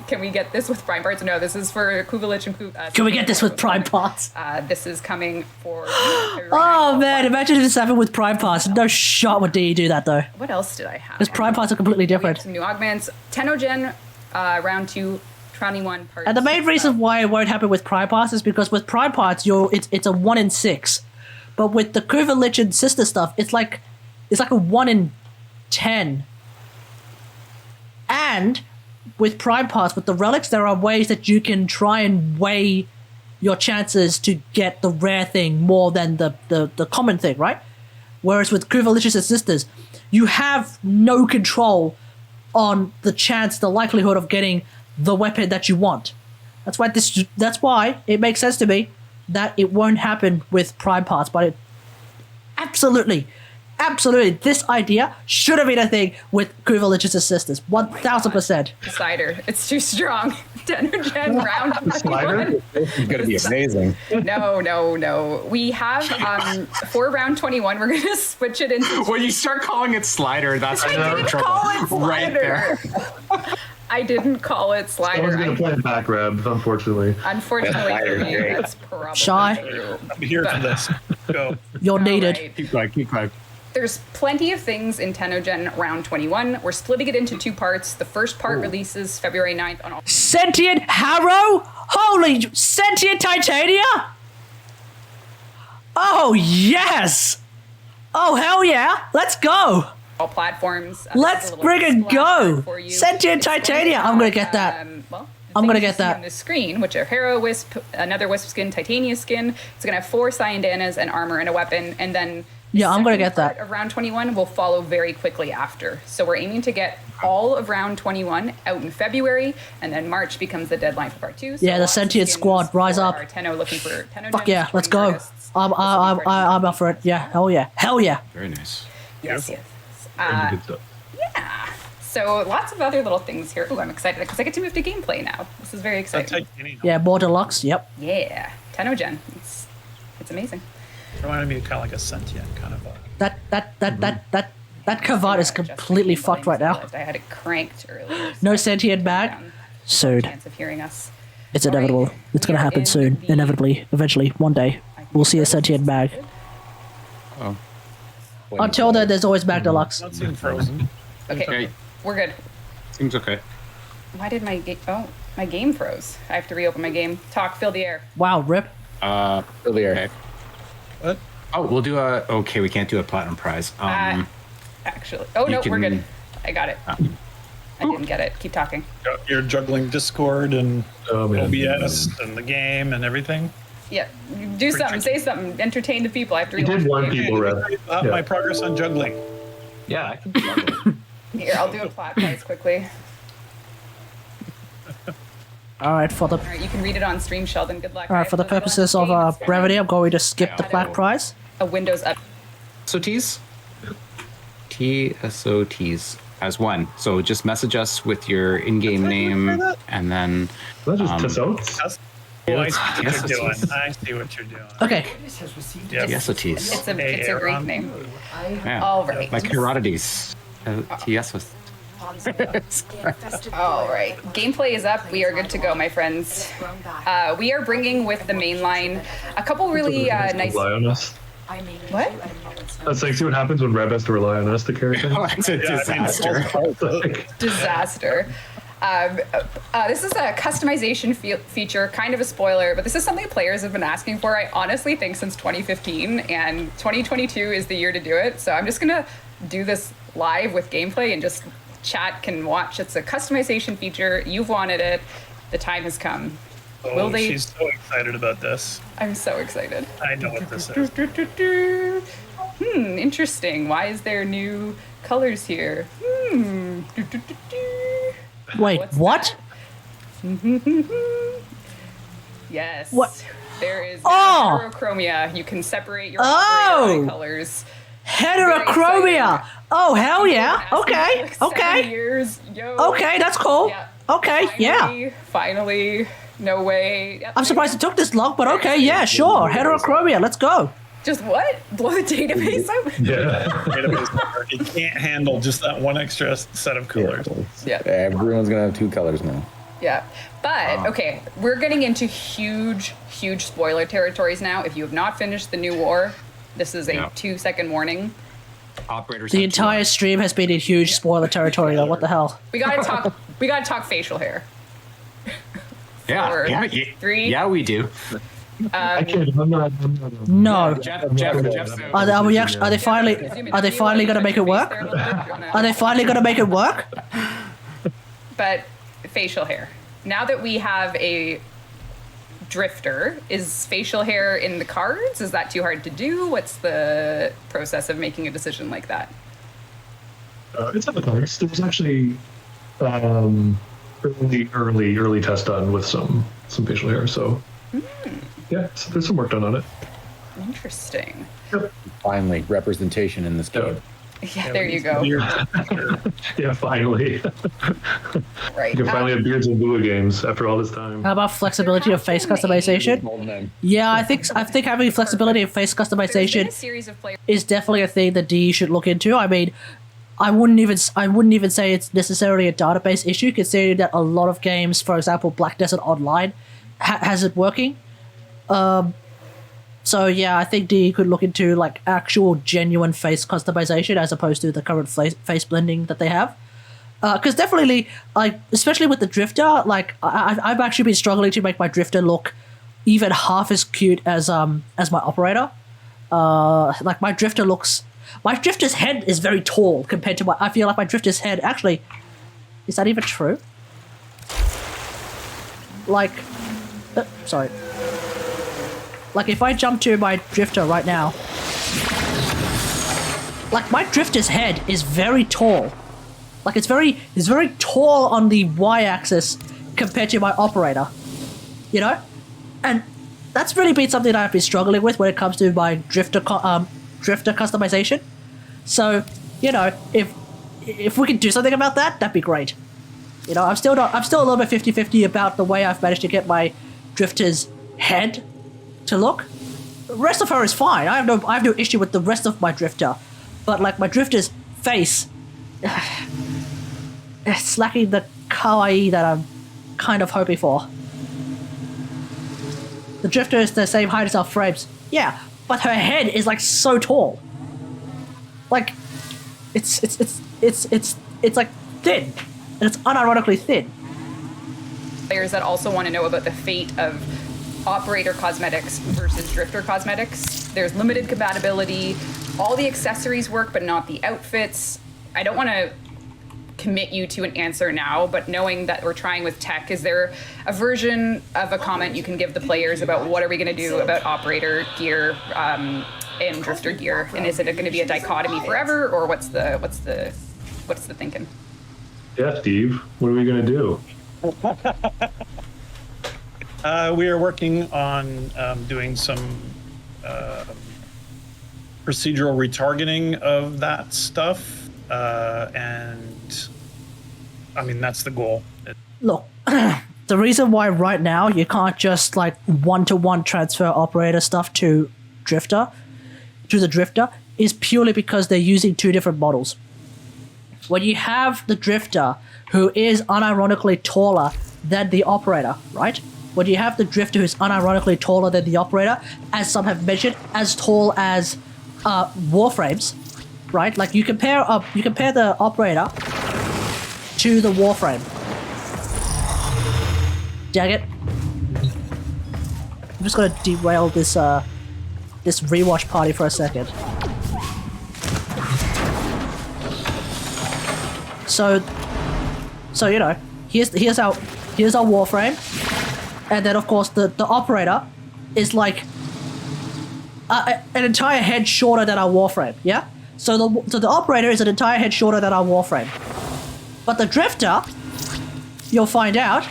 can we get this with prime parts? No, this is for Kuvalich and
Can we get this with prime parts?
This is coming for.
Oh man, imagine if this happened with prime parts. No shot would you do that though.
What else did I have?
Because prime parts are completely
We have
different.
some new augments. Tenogen, round 2, 21 parts.
And the main reason why it won't happen with prime parts is because with prime parts, it's a 1 in 6, but with the Kuvalich and sister stuff, it's like a 1 in 10. And with prime parts, with the relics, there are ways that you can try and weigh your chances to get the rare thing more than the common thing, right? Whereas with Kuvalich's and sisters, you have no control on the likelihood of getting the weapon that you want. That's why it makes sense to me that it won't happen with prime parts, but it absolutely, this idea should have been a thing with Kuvalich's and sisters. 1000%.
Cider. It's too strong. Tenogen round 21.
This is going to be amazing.
No. We have for round 21. We're gonna switch it into.
When you start calling it slider, that's
I didn't call it slider.
right there.
I didn't call it slider.
Someone's going to play it back, Reb, unfortunately.
Unfortunately for me, that's probably
Shy.
true.
I'm here for this. Go.
You're needed.
Right.
Keep going.
There's plenty of things in Tenogen round 21. We're splitting it into 2 parts. The first part releases February 9th on all.
Sentient Harrow? Holy sentient Titania? Oh yes! Oh hell yeah! Let's go!
All platforms.
Let's
There's a little
friggin'
splash
go!
for you.
Sentient
It's going to
Titania! I'm gonna get that.
Well,
I'm gonna
things you
get
see
that.
on the screen, which are Harrow Wisp, another Wisp skin, Titania skin. It's gonna have 4 Cyandanas, an armor, and a weapon, and then.
Yeah, I'm gonna
second
get that.
part of round 21 will follow very quickly after. So we're aiming to get all of round 21 out in February, and then March becomes the deadline for part 2. So
Yeah, the
lots of
sentient
skins
squad, rise
for
up.
Our Tenno looking for Tenno
Fuck
gems,
yeah, let's
training
go.
artists.
I'm up for it. Yeah, hell yeah. Hell yeah.
Very nice.
Yes.
Good stuff.
Yeah. So lots of other little things here. Oh, I'm excited because I get to move to gameplay now. This is very exciting.
Yeah, more deluxe, yep.
Yeah, Tenogen. It's amazing.
Reminded me of kind of like a sentient kind of.
That Kavat is completely fucked right now.
I had it cranked earlier.
No sentient bag? Soon.
Chance of hearing us.
It's inevitable. It's gonna happen soon. Inevitably. Eventually. One day. We'll see a sentient bag.
Oh.
Until then, there's always bag deluxe.
Not seeing Frozen.
Okay, we're good.
Seems okay.
Why did my game? Oh, my game froze. I have to reopen my game. Talk, fill the air.
Wow, rip.
Earlier.
Okay.
What?
Oh, we'll do a. Okay, we can't do a platinum prize.
Actually, oh no,
You
we're good.
can-
I got it. I didn't get it. Keep talking.
You're juggling Discord and
Oh, man.
OBS and the game and everything.
Yeah, do something. Say something. Entertain the people. I have to
You
reload
did
the
warn
game.
people, Reb.
My progress on juggling.
Yeah, I can juggle.
Here, I'll do a plat price quickly.
All right, for the
All right, you can read it on stream, Sheldon. Good luck.
all right, for the purposes of brevity, I'm going to skip the plat price.
A Windows up.
SOTs? TSOTs as one. So just message us with your in-game name and then
That's just Tissot.
Oh, I see what
Yes,
you're doing.
it's-
I see what you're doing.
Okay.
Yep.
TSOTs.
It's a Greek name.
Yeah.
All right.
Like Herodotus. TSOTs.
All right. Gameplay is up. We are good to go, my friends. We are bringing with the main line a couple really nice.
Rely on us.
What?
That's like, see what happens when Reb has to rely on us to carry things.
Oh, it's a disaster.
Disaster. This is a customization feature, kind of a spoiler, but this is something players have been asking for, I honestly think, since 2015, and 2022 is the year to do it. So I'm just going to do this live with gameplay and just chat can watch. It's a customization feature. You've wanted it. The time has come.
Oh,
Will they?
she's so excited about this.
I'm so excited.
I know what this is.
Interesting. Why is there new colors here?
Wait,
What's
what?
Yes.
What?
There is
Oh!
heterochromia. You can separate your
Oh!
operator eye colors.
Heterochromia. Oh, hell yeah.
Asking
Okay.
for like 7
Okay.
years. Yo.
Okay, that's cool.
Yeah.
Okay, yeah.
Finally. No way. Yep.
I'm surprised it took this long, but okay, yeah, sure. Heterochromia, let's go.
Just what? Blow the database up?
Yeah.
It can't handle just that one extra set of colors.
Yeah.
Everyone's gonna have 2 colors now.
Yeah. But, okay, we're getting into huge, huge spoiler territories now. If you have not finished the new war, this is a
Yeah.
2-second warning.
Operators.
The
have
entire stream has been in huge spoiler territory, though. What the hell?
We gotta talk. We gotta talk facial hair.
Yeah.
Four,
Yeah,
3.
yeah, we do.
I can't. I'm not.
No.
Jeff's
Are they finally gonna make it work? Are they finally gonna make it work?
But facial hair. Now that we have a drifter, is facial hair in the cards? Is that too hard to do? What's the process of making a decision like that?
It's on the cards. There was actually early test done with some facial hair. So yeah, so there's some work done on it.
Interesting.
Finally, representation in this game.
Yeah, there you go.
Yeah, finally.
Right.
You can finally have beards and Bua games after all this time.
How about flexibility of face customization?
Old men.
Yeah, I think having flexibility of face
There's been
customization
a series of players.
is definitely a thing that DE should look into. I mean, I wouldn't even say it's necessarily a database issue, considering that a lot of games, for example, Black Desert Online, has it working. So yeah, I think DE could look into like actual genuine face customization as opposed to the current face blending that they have. Because definitely, like especially with the drifter, like I've actually been struggling to make my drifter look even half as cute as my operator. Like my drifter's head is very tall compared to I feel like my drifter's head actually, is that even true? Like, sorry. Like if I jump to my drifter right now, like my drifter's head is very tall. Like it's very tall on the y-axis compared to my operator, you know, and that's really been something that I've been struggling with when it comes to my drifter customization. So, you know, if we can do something about that, that'd be great. You know, I'm still a little bit 50-50 about the way I've managed to get my drifter's head to look. The rest of her is fine. I have no issue with the rest of my drifter, but like my drifter's face, it's lacking the kawaii that I'm kind of hoping for. The drifter is the same height as our frames, yeah, but her head is like so tall. Like, it's like thin, and it's unironically thin.
Players that also want to know about the fate of operator cosmetics versus drifter cosmetics. There's limited compatibility. All the accessories work, but not the outfits. I don't want to commit you to an answer now, but knowing that we're trying with tech, is there a version of a comment you can give the players about what are we going to do about operator gear and drifter gear? And is it going to be a dichotomy forever, or what's the What's the thinking?
Yeah, Steve, what are we going to do?
We are working on doing some procedural retargeting of that stuff, and I mean that's the goal.
Look, the reason why right now you can't just like one-to-one transfer operator stuff to the drifter, is purely because they're using two different models. When you have the drifter, who is unironically taller than the operator, right? When you have the drifter who's unironically taller than the operator, as some have mentioned, as tall as Warframes, right? Like you compare the operator to the Warframe. Dang it! I'm just gonna derail this this rewatch party for a second. So you know, here's our Warframe, and then of course the operator is like an entire head shorter than our Warframe. Yeah. So the operator is an entire head shorter than our Warframe, but the drifter, you'll find out,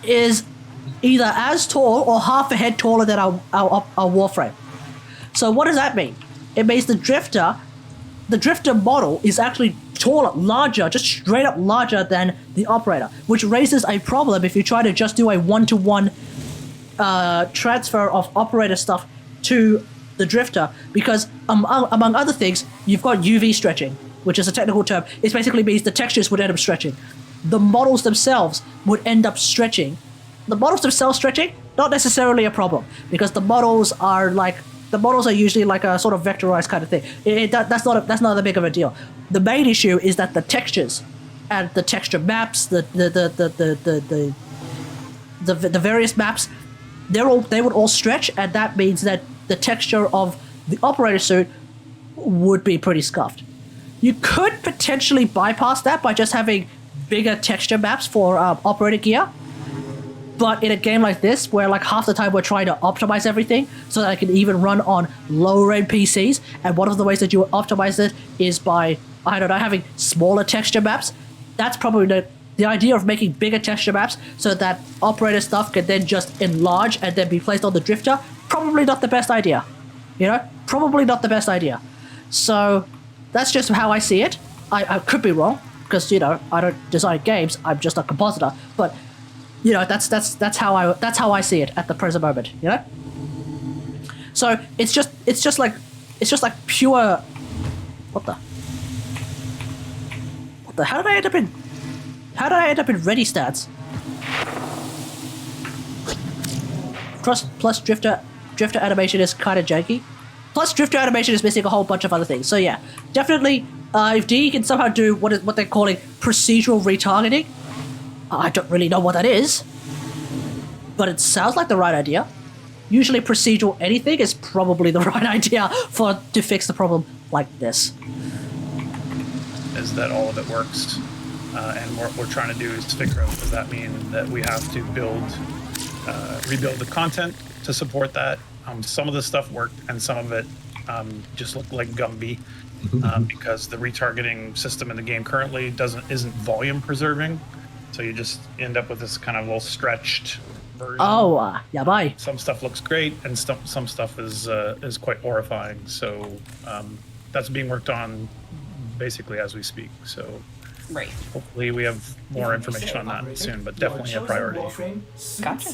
is either as tall or half a head taller than our Warframe. So what does that mean? It means the drifter model is actually taller, larger, just straight up larger than the operator, which raises a problem if you try to just do a one-to-one transfer of operator stuff to the drifter, because among other things, you've got UV stretching, which is a technical term. It basically means the textures would end up stretching. The models themselves would end up stretching. The models themselves stretching, not necessarily a problem, because the models are usually like a sort of vectorized kind of thing. That's not that big of a deal. The main issue is that the textures and the texture maps, the various maps, they would all stretch, and that means that the texture of the operator suit would be pretty scuffed. You could potentially bypass that by just having bigger texture maps for operator gear. But in a game like this, where like half the time we're trying to optimize everything so that I can even run on lower-end PCs, and one of the ways that you optimize it is by, I don't know, having smaller texture maps, that's probably the idea of making bigger texture maps so that operator stuff can then just enlarge and then be placed on the drifter, probably not the best idea. You know? Probably not the best idea. So that's just how I see it. I could be wrong, because, you know, I don't design games, I'm just a compositor, but you know, that's how I see it at the present moment, you know? So it's just like pure what the how did I end up in ready stats? Plus drifter animation is kind of janky. Plus drifter animation is missing a whole bunch of other things. So yeah, definitely if D can somehow do what they're calling procedural retargeting, I don't really know what that is, but it sounds like the right idea. Usually procedural anything is probably the right idea to fix the problem like this.
Is that all of it works? And what we're trying to do is figure out, does that mean that we have to rebuild the content to support that? Some of the stuff worked, and some of it just looked like Gumby, because the retargeting system in the game currently isn't volume preserving. So you just end up with this kind of little stretched version.
Oh, yeah, bye.
Some stuff looks great, and some stuff is quite horrifying. So that's being worked on basically as we speak. So
Right.
hopefully we have more information on that soon, but definitely a priority.
Gotcha.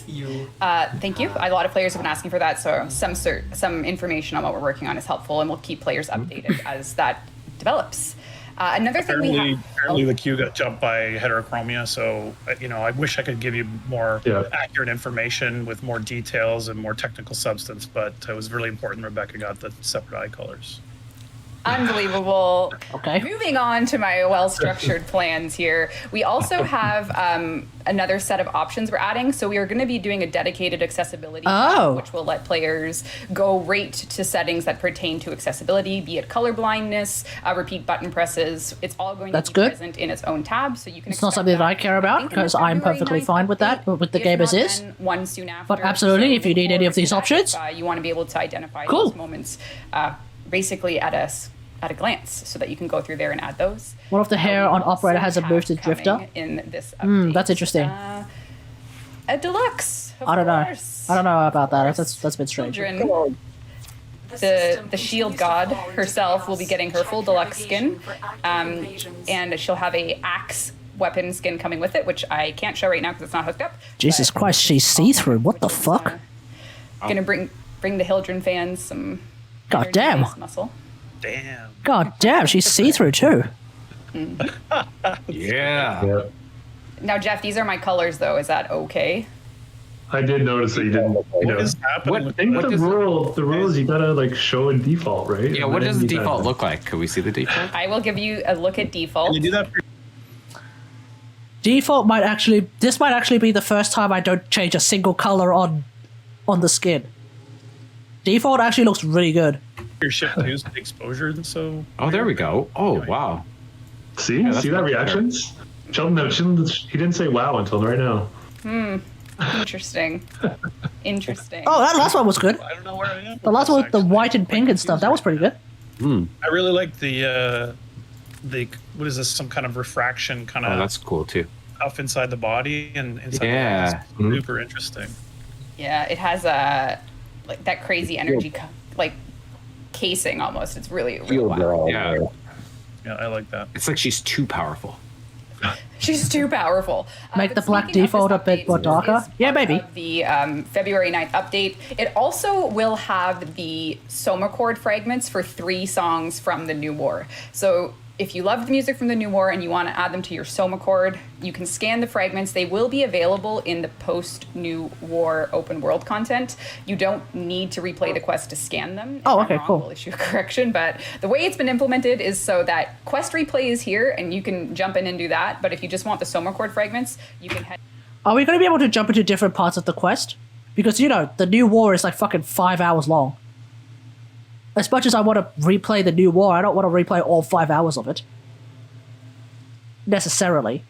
Thank you. A lot of players have been asking for that, so some information on what we're working on is helpful, and we'll keep players updated as that develops. Another thing
apparently the queue got jumped by heterochromia, so I wish I could give you more accurate information with more details and more technical substance, but it was really important Rebecca got the separate eye colors.
Unbelievable.
Okay.
Moving on to my well-structured plans here. We also have another set of options we're adding. So we are going to be doing a dedicated accessibility tab, which will let players go right to settings that pertain to accessibility, be it color blindness, repeat button presses. It's all going to be present in its own tab, so you can.
It's not something that I care about, because I'm perfectly fine with that, with the game as is.
One soon after.
But absolutely, if you need any of these options,
you want to be able to identify
cool.
those moments, basically at a at a glance, so that you can go through there and add those.
What if the hair
We
on operator
also
has a
have
move to
coming
drifter?
in this update,
That's interesting.
a deluxe. Of
I don't know.
course.
I don't know about that. That's a bit strange.
Children. The shield god herself will be getting her full deluxe skin, and she'll have a axe weapon skin coming with it, which I can't show right now because it's not hooked up.
Jesus
but
Christ, she's see-through. What the fuck?
Gonna bring the Hildren fans some
God
energy,
damn.
nice muscle.
Damn.
God damn, she's see-through too.
Yeah.
Yeah.
Now, Jeff, these are my colors, though. Is that okay?
I did notice that you didn't. You
What
know,
is happening
What-
with
I think
what
the
does-
rule is you gotta like show a default, right?
Yeah,
And
what
then
does the
you gotta-
default look like? Could we see the default?
I will give you a look at default.
Can you do that for
Default might actually. This might actually be the first time I don't change a single color on the skin. Default actually looks really good.
your ship too? So the exposure and so.
Oh, there we go. Oh, wow.
See,
that's
see that
much better.
reactions? He didn't say wow until right now.
Interesting. Interesting.
Oh, that last one was good.
I don't know where I am.
The last one with the white and pink and stuff. That was pretty good.
I really like the what is this? Some kind of refraction kind
Oh,
of
that's cool too.
stuff inside the body and inside
Yeah.
the body. It's super interesting.
Yeah, it has a like that crazy energy, like casing almost. It's really, really
Field
wild.
girl.
Yeah.
Yeah, I like that.
It's like she's too powerful.
She's too powerful.
Make
But
the black
speaking of
default
this
a bit
update,
more
this
darker.
is
Yeah,
part
maybe.
of the February 9th update. It also will have the Soma chord fragments for 3 songs from the New War. So if you love the music from the New War and you want to add them to your Soma chord, you can scan the fragments. They will be available in the post-New War open world content. You don't need to replay the quest to scan them. If
Oh,
I'm
okay,
wrong,
cool.
We'll issue a correction, but the way it's been implemented is so that quest replay is here and you can jump in and do that. But if you just want the Soma chord fragments, you can head.
Are we going to be able to jump into different parts of the quest? Because, you know, the New War is like fucking 5 hours long. As much as I want to replay the New War, I don't want to replay all 5 hours of it. Necessarily.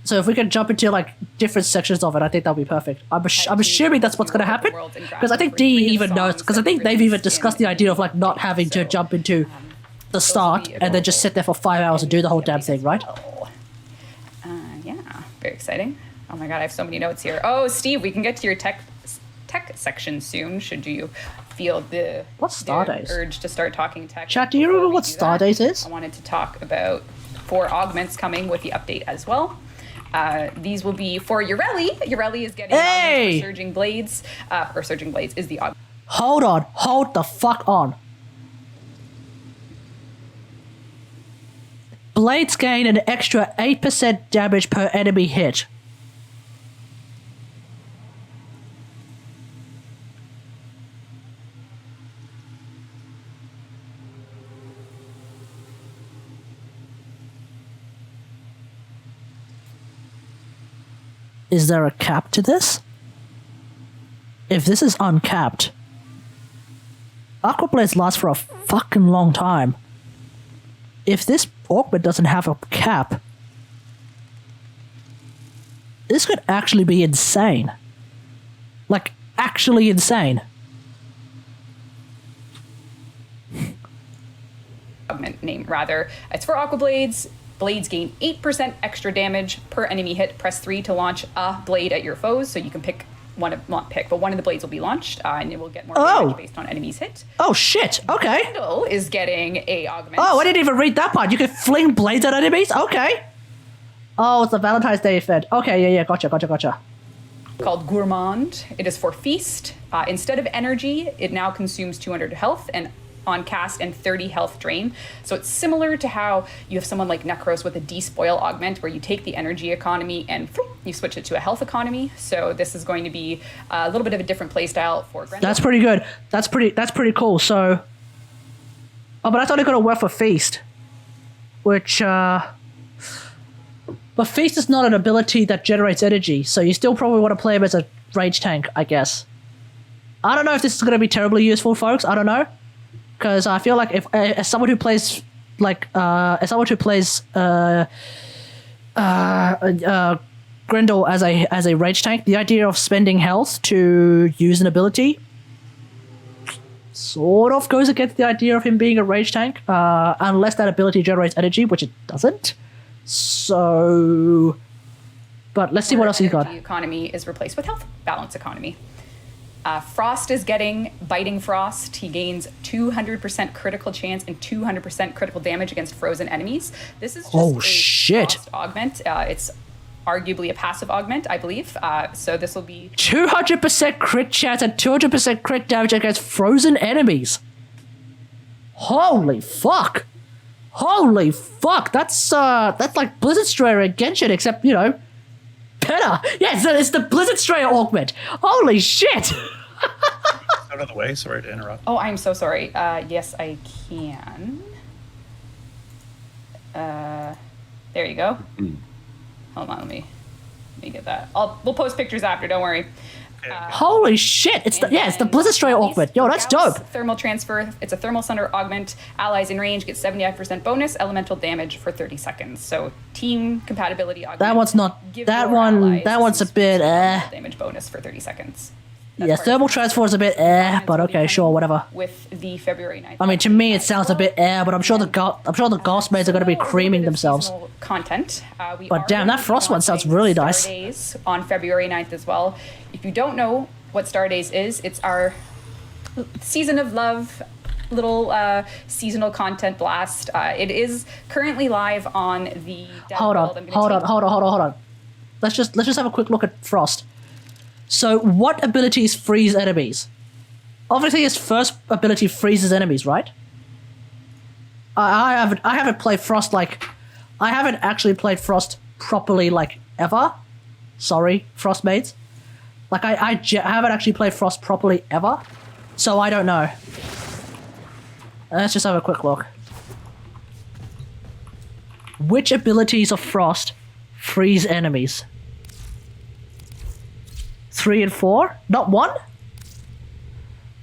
So if we can jump into like different sections of it, I think that'll be perfect. I'm assuming that's what's going to happen. Because I think D even knows, because I think they've even discussed the idea of like not having to jump into the start and then just sit there for 5 hours and do the whole damn thing, right?
Yeah, very exciting. Oh my god, I have so many notes here. Oh, Steve, we can get to your tech section soon. Should you feel the
What's
the
Stardays?
urge to start talking tech?
Chat, do you
before
remember
we
what
do that,
Stardays is?
I wanted to talk about 4 augments coming with the update as well. These will be for Ureli. Ureli is getting
Hey!
augments for Surging Blades. Or Surging Blades is the augment.
Hold on. Hold the fuck on. Blades gain an extra 8% damage per enemy hit. Is there a cap to this? If this is uncapped, Aqua Blades last for a fucking long time. If this augment doesn't have a cap, this could actually be insane. Like, actually insane.
Augment name, rather. It's for Aqua Blades. Blades gain 8% extra damage per enemy hit. Press 3 to launch a blade at your foes, so you can pick one of, not pick, but one of the blades will be launched, and it will get more damage based on enemies hit.
Oh shit, okay.
Vandal is getting a augment.
Oh, I didn't even read that part. You can fling blades at enemies? Okay. Oh, it's the Valentine's Day event. Okay, yeah, gotcha.
Called Gourmand. It is for Feast. Instead of energy, it now consumes 200 health and on cast and 30 health drain. So it's similar to how you have someone like Necros with a despoil augment where you take the energy economy and you switch it to a health economy. So this is going to be a little bit of a different playstyle for Grendel.
That's pretty good. That's pretty cool. So, oh, but that's only going to work for Feast, which, but Feast is not an ability that generates energy, so you still probably want to play him as a rage tank, I guess. I don't know if this is going to be terribly useful, folks. I don't know, because I feel like if as someone who plays Grendel as a rage tank, the idea of spending health to use an ability sort of goes against the idea of him being a rage tank, unless that ability generates energy, which it doesn't. So, but let's see what else he's got.
Energy economy is replaced with health balance economy. Frost is getting Biting Frost. He gains 200% critical chance and 200% critical damage against frozen enemies. This is just a Frost augment. It's arguably a passive augment, I believe. So this will be
200% crit chance and 200% crit damage against frozen enemies. Holy fuck! Holy fuck! That's like Blizzard Strayer and Genshin, except better. Yeah, it's the Blizzard Strayer augment. Holy shit!
Out of the way. Sorry to interrupt.
Oh, I'm so sorry. Yes, I can. There you go. Hold on, let me get that. We'll post pictures after. Don't worry.
Holy shit! It's the Blizzard Strayer augment. Yo, that's dope.
Thermal transfer. It's a thermal thunder augment. Allies in range get 75% bonus elemental damage for 30 seconds. So team compatibility augment.
That one's not. That one's a bit.
Damage bonus for 30 seconds.
Yeah, thermal transfer is a bit but okay, sure, whatever.
With the February 9th.
I mean, to me, it sounds a bit but I'm sure the Ghost Maids are going to be creaming themselves.
Content.
But damn, that Frost one sounds really nice.
Star Days on February 9th as well. If you don't know what Star Days is, it's our season of love, little seasonal content blast. It is currently live on the.
Hold on. Let's just have a quick look at Frost. So, what abilities freeze enemies? Obviously, his first ability freezes enemies, right? I haven't played Frost I haven't actually played Frost properly ever. Sorry, Frost mates. I haven't actually played Frost properly ever, so I don't know. Let's just have a quick look. Which abilities of Frost freeze enemies? 3 and 4? Not 1?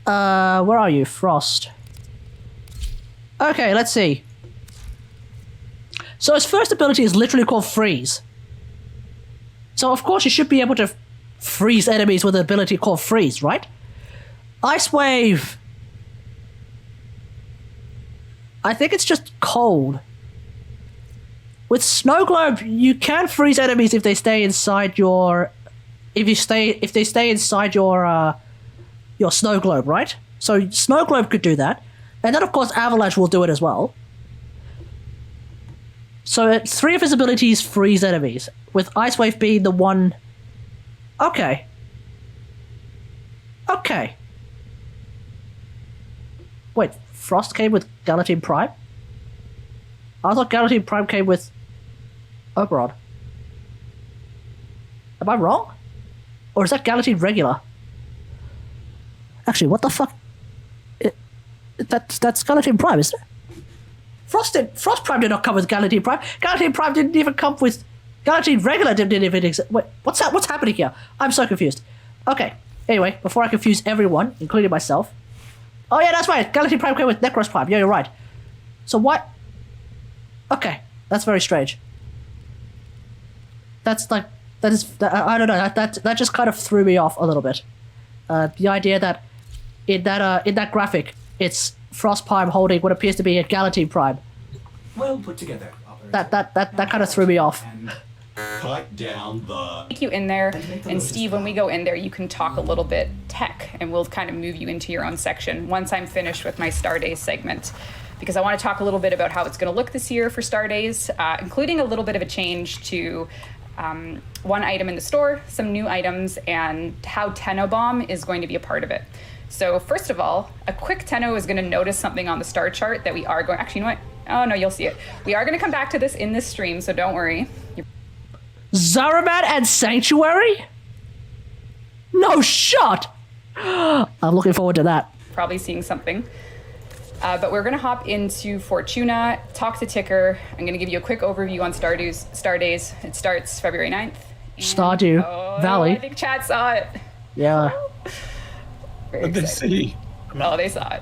Where are you? Frost. Okay, let's see. So his first ability is literally called Freeze. So of course you should be able to freeze enemies with an ability called Freeze, right? Ice Wave. I think it's just cold. With Snow Globe, you can freeze enemies if they stay inside your... If they stay inside your Snow Globe, right? So Snow Globe could do that. And then of course Avalanche will do it as well. So 3 of his abilities freeze enemies, with Ice Wave being the one... Okay. Wait, Frost came with Galatine Prime? I thought Galatine Prime came with Oberon. Am I wrong? Or is that Galatine regular? Actually, what the fuck? That's Galatine Prime, isn't it? Frost Prime did not come with Galatine Prime. Galatine Prime didn't even come with... Galatine regular didn't even exist. Wait, what's happening here? I'm so confused. Okay, anyway, before I confuse everyone, including myself... Oh yeah, that's right, Galatine Prime came with Necros Prime. Yeah, you're right. So what? Okay, that's very strange. I don't know, that just kind of threw me off a little bit. The idea that in that graphic, it's Frost Prime holding what appears to be a Galatine Prime.
Well put together.
That kind of threw me off.
Cut down the...
Take you in there, and Steve, when we go in there, you can talk a little bit tech, and we'll kind of move you into your own section once I'm finished with my Star Days segment, because I want to talk a little bit about how it's going to look this year for Star Days, including a little bit of a change to one item in the store, some new items, and how Tenno Bomb is going to be a part of it. So first of all, a quick Tenno is going to notice something on the star chart that we are going... Actually, you know what? Oh, no, you'll see it. We are going to come back to this in this stream, so don't worry.
Zaraman and Sanctuary? No shot! I'm looking forward to that.
Probably seeing something. But we're going to hop into Fortuna, talk to Ticker. I'm going to give you a quick overview on Star Days. It starts February 9th.
Stardew Valley.
I think chat saw it.
Yeah.
What did they see?
Oh, they saw it.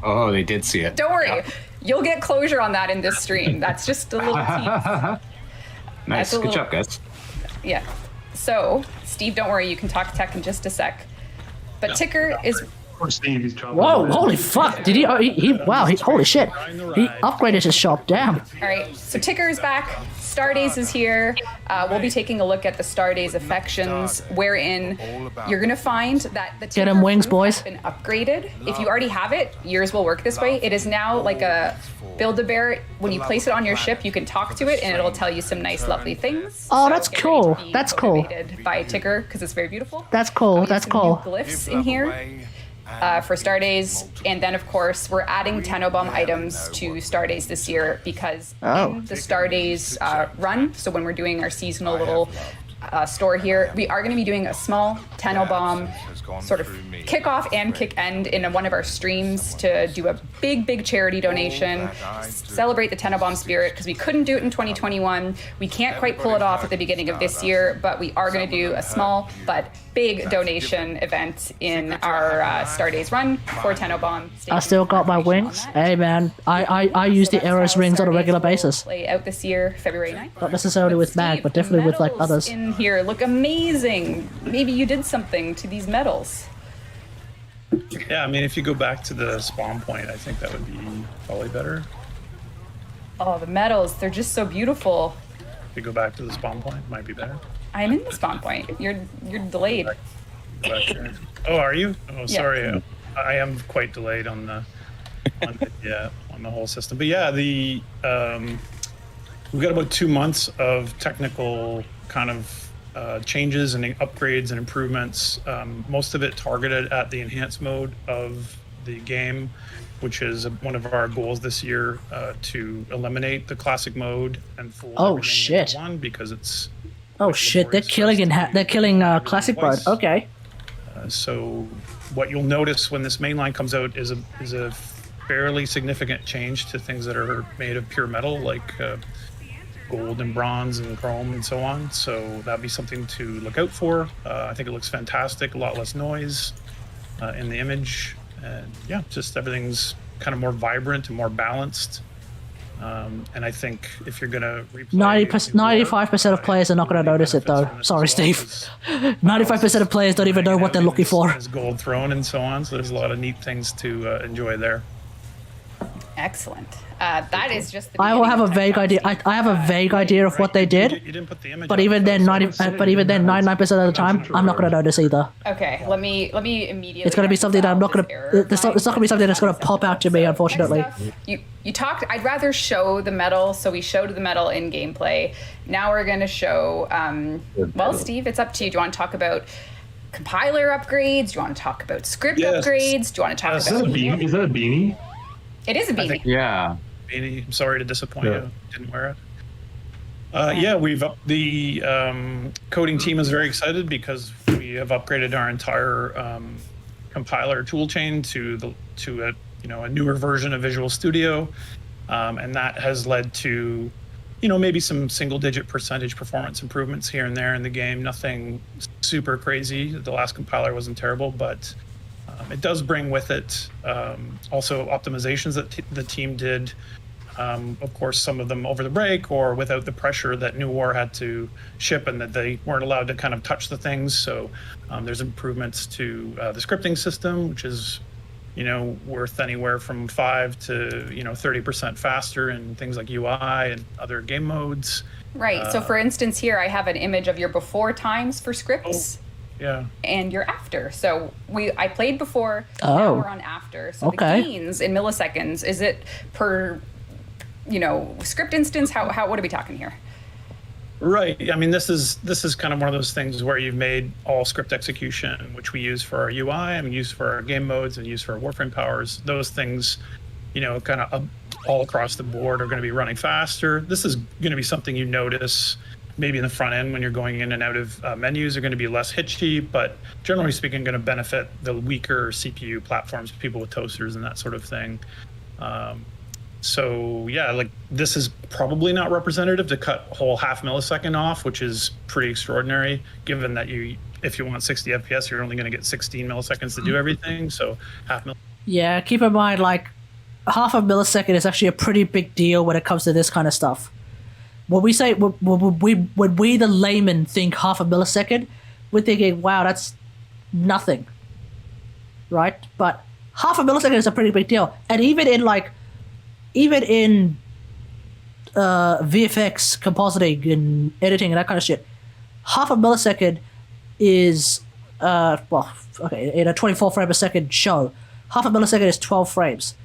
Oh, they did see it.
Don't worry.
Yeah.
You'll get closure on that in this stream. That's just a little tease.
Nice. Good job, guys.
Yeah. So, Steve, don't worry. You can talk tech in just a sec. But Ticker is
Poor Steve, he's chopping.
Whoa,
it.
holy fuck. Did holy shit. He upgraded his shop, damn.
All right, so Ticker's back. Stardays is here. We'll be taking a look at the Stardays affections, wherein you're going to find that the
Get 'em wings,
Ticker
boys.
has been upgraded. If you already have it, yours will work this way. It is now like a Build-A-Bear. When you place it on your ship, you can talk to it, and it'll tell you some nice, lovely things.
Oh,
So
that's
get ready to
cool.
be
That's cool.
motivated by Ticker, because it's very beautiful.
That's cool.
There's
That's
some
cool.
new glyphs in here. For Stardays, and then of course we're adding Tenobomb items to Stardays this year because in the Stardays run, so when we're doing our seasonal little store here, we are going to be doing a small Tenobomb sort of kickoff and kick end in one of our streams to do a big charity donation, celebrate the Tenobomb spirit, because we couldn't do it in 2021. We can't quite pull it off at the beginning of this year, but we are going to do a small but big donation event in our Stardays run for Tenobomb.
I still got my wings. Hey man, I use the Eros rings on a regular basis.
Play out this year, February 9th.
Not necessarily with Mag, but definitely with like
Medals
others.
in here look amazing. Maybe you did something to these medals.
Yeah, I mean, if you go back to the spawn point, I think that would be probably better.
Oh, the medals, they're just so beautiful.
If you go back to the spawn point, it might be better.
I'm in the spawn point. You're delayed.
Go back here. Oh, are you? Oh, sorry. I am quite delayed on the on the whole system. But yeah, we've got about 2 months of technical kind of changes and upgrades and improvements. Most of it targeted at the enhanced mode of the game, which is one of our goals this year, to eliminate the classic mode and fold everything
shit.
into one, because it's
Oh shit, they're killing classic mode. Okay.
So what you'll notice when this mainline comes out is a fairly significant change to things that are made of pure metal, like gold and bronze and chrome and so on. So that'd be something to look out for. I think it looks fantastic, a lot less noise in the image. And yeah, just everything's kind of more vibrant and more balanced. And I think if you're gonna replay
95% of players are not going to notice it though. Sorry, Steve. 95% of players don't even know what they're looking for.
There's gold throne and so on, so there's a lot of neat things to enjoy there.
Excellent. That is just the
I will have a
beginning of
vague idea. I have a vague idea of what they did,
You didn't put the image
but
up,
even
though,
then,
so
99% of the time, I'm not going to notice either.
Okay, let me immediately.
It's going to be something that I'm not going to. It's not going to be something that's going to pop out to me, unfortunately.
You talked. I'd rather show the medal, so we showed the medal in gameplay. Now we're going to show. Well, Steve, it's up to you. Do you want to talk about compiler upgrades? Do you want to talk about script upgrades? Do you want to talk
Is that a
about?
beanie? Is that a beanie?
It is a beanie.
Yeah.
Beanie, I'm sorry to disappoint
Yeah.
you. Didn't wear it. Yeah, we've up the coding team is very excited because we have upgraded our entire compiler toolchain to a newer version of Visual Studio, and that has led to maybe some single-digit percentage performance improvements here and there in the game. Nothing super crazy. The last compiler wasn't terrible, but it does bring with it also optimizations that the team did. Of course, some of them over the break or without the pressure that New War had to ship, and that they weren't allowed to kind of touch the things. So there's improvements to the scripting system, which is worth anywhere from 5 to 30% faster in things like UI and other game modes.
Right. So, for instance, here I have an image of your before times for scripts.
Yeah.
And your after. So I played before. Now we're on after. So the gains in milliseconds, is it per script instance? How what are we talking here?
Right. I mean, this is kind of one of those things where you've made all script execution, which we use for our UI and use for our game modes and use for our Warframe powers. Those things, kind of all across the board are going to be running faster. This is going to be something you notice maybe in the front end when you're going in and out of menus are going to be less hitchy, but generally speaking, going to benefit the weaker CPU platforms, people with toasters and that sort of thing. So yeah, like this is probably not representative to cut a whole half millisecond off, which is pretty extraordinary given that if you want 60 FPS, you're only going to get 16 milliseconds to do everything. So half millisecond.
Yeah, keep in mind, like half a millisecond is actually a pretty big deal when it comes to this kind of stuff. When we say, when we the layman think half a millisecond, we're thinking, wow, that's nothing. right? But half a millisecond is a pretty big deal. And even in VFX compositing and editing and that kind of shit, half a millisecond is in a 24 frame a second show, half a millisecond is 12 frames.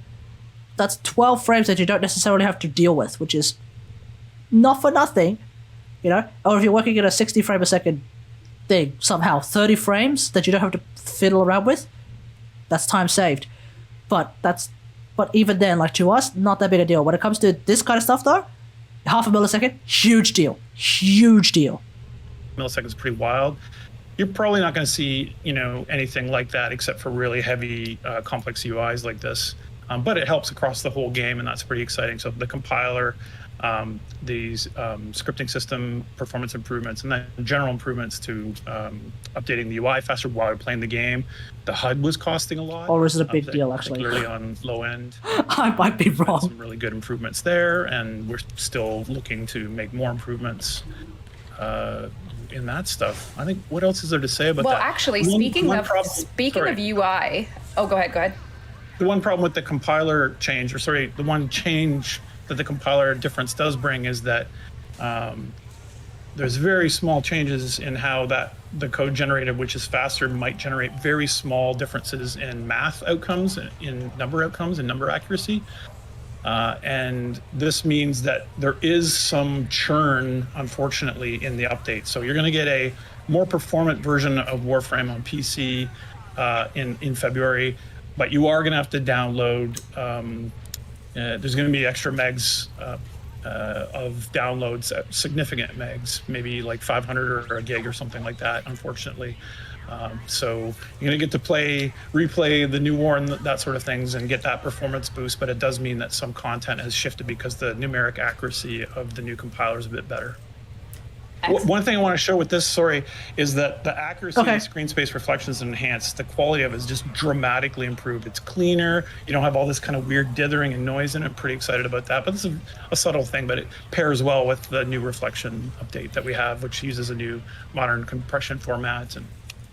That's 12 frames that you don't necessarily have to deal with, which is not for nothing, or if you're working at a 60 frame a second thing, somehow 30 frames that you don't have to fiddle around with, that's time saved. But even then, like, to us, not that big a deal. When it comes to this kind of stuff though, half a millisecond, huge deal.
Millisecond is pretty wild. You're probably not going to see, anything like that except for really heavy, complex UIs like this. But it helps across the whole game, and that's pretty exciting. So the compiler, these scripting system performance improvements, and then general improvements to updating the UI faster while you're playing the game. The HUD was costing a lot.
Or is it a big deal, actually?
Particularly on low end.
I might be wrong.
Some really good improvements there, and we're still looking to make more improvements in that stuff. I think, what else is there to say about that?
Well, actually, speaking of UI, oh, go ahead.
The one problem with the compiler change, the one change that the compiler difference does bring is that there's very small changes in how the code generated, which is faster, might generate very small differences in math outcomes, in number outcomes, and number accuracy. And this means that there is some churn, unfortunately, in the update. So you're going to get a more performant version of Warframe on PC in February, but you are going to have to download. There's going to be extra megs of downloads, significant megs, maybe like 500 or a gig or something like that, unfortunately. So you're going to get to replay the new war and that sort of things and get that performance boost, but it does mean that some content has shifted because the numeric accuracy of the new compiler is a bit better.
Excellent.
One thing I want to show with this, is that the accuracy of screen space reflections is enhanced. The quality of it is just dramatically improved. It's cleaner. You don't have all this kind of weird dithering and noise in it. I'm pretty excited about that. But it's a subtle thing, but it pairs well with the new reflection update that we have, which uses a new modern compression format. And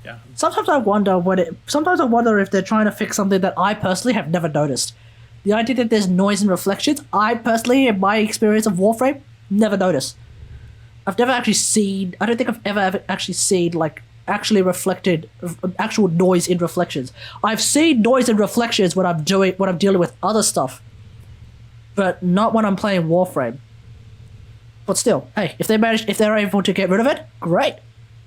yeah.
Sometimes I wonder if they're trying to fix something that I personally have never noticed. The idea that there's noise and reflections, I personally, in my experience of Warframe, never noticed. I've never actually seen, I don't think I've ever actually seen, like, actually reflected, actual noise in reflections. I've seen noise in reflections when I'm dealing with other stuff, but not when I'm playing Warframe. But still, hey, if they're able to get rid of it, great.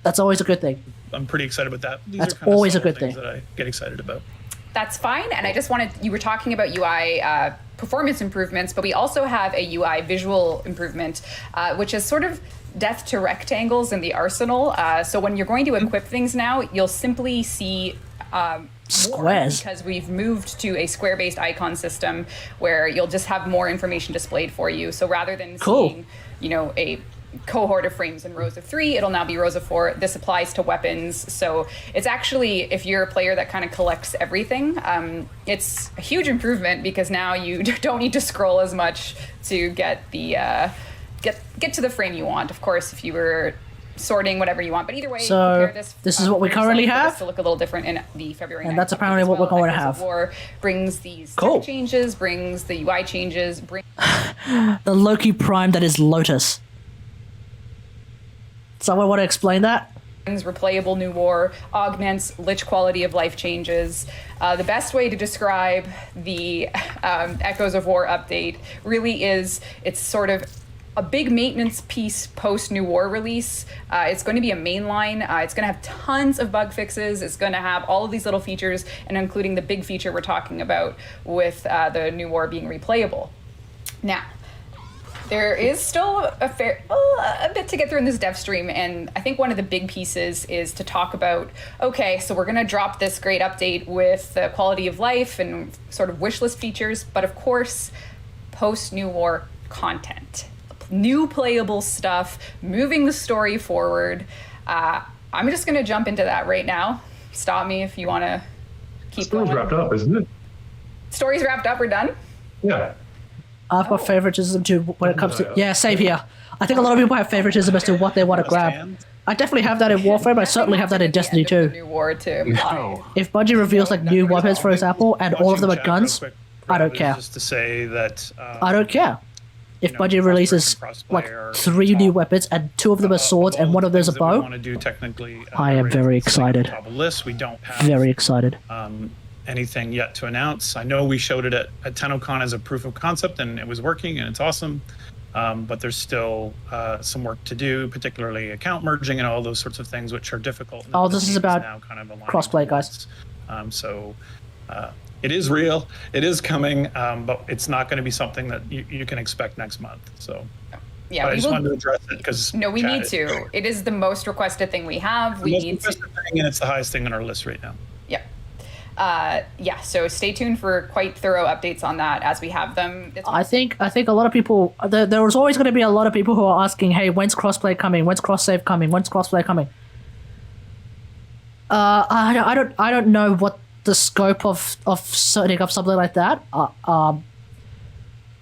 That's always a good thing.
I'm pretty excited about that.
That's always a good thing
that I get excited about.
That's fine. And I just you were talking about UI performance improvements, but we also have a UI visual improvement, which is sort of death to rectangles in the arsenal. So when you're going to equip things now, you'll simply see
squares,
because we've moved to a square-based icon system where you'll just have more information displayed for you. So rather than seeing, a cohort of frames in rows of 3, it'll now be rows of 4. This applies to weapons. So it's actually, if you're a player that kind of collects everything, it's a huge improvement because now you don't need to scroll as much to get the get to the frame you want. Of course, if you were sorting whatever you want, but either way,
so this is what we currently have
to look a little different in the February,
and that's apparently what we're going to have.
War brings these tech changes, brings the UI changes,
the Loki Prime that is Lotus. Someone want to explain that?
Brings replayable new war, augments lich quality of life changes. The best way to describe the Echoes of War update really is it's sort of a big maintenance piece post New War release. It's going to be a mainline. It's going to have tons of bug fixes. It's going to have all of these little features, and including the big feature we're talking about with the New War being replayable. Now, there is still a bit to get through in this dev stream, and I think one of the big pieces is to talk about, okay, so we're going to drop this great update with the quality of life and sort of wish list features, but of course, post-New War content. New playable stuff, moving the story forward. I'm just going to jump into that right now. Stop me if you want to keep going.
Story's wrapped up, isn't it?
Story's wrapped up, we're done?
Yeah.
I've got favoritism too when it comes to... Yeah, same here. I think a lot of people have favoritism as to what they want to grab. I definitely have that in Warframe. I certainly have that in Destiny 2.
New war to
No.
If Bungie reveals like new weapons, for example, and all of them are
Watching chat
guns,
real quick,
I don't
Brad,
care.
Just to say that
I don't care. If
you know,
Bungie releases
crossplay
like
are
3 new
top.
weapons and 2 of them are swords and one of those a bow,
Want to do technically?
I am very excited.
Top of the list. We don't have
very excited.
anything yet to announce. I know we showed it at TennoCon as a proof of concept, and it was working, and it's awesome. But there's still some work to do, particularly account merging and all those sorts of things, which are difficult.
Oh, this is about
now kind of aligning
crossplay, guys.
So it is real. It is coming, but it's not going to be something that you can expect next month. So
yeah,
I just wanted to address it because
no, we need to. It is the most requested thing we have. We need to.
And it's the highest thing on our list right now.
Yeah. Yeah, so stay tuned for quite thorough updates on that as we have them.
I think a lot of people, there was always going to be a lot of people who are asking, hey, when's crossplay coming? When's cross save coming? When's crossplay coming? I don't know what the scope of setting up something like that.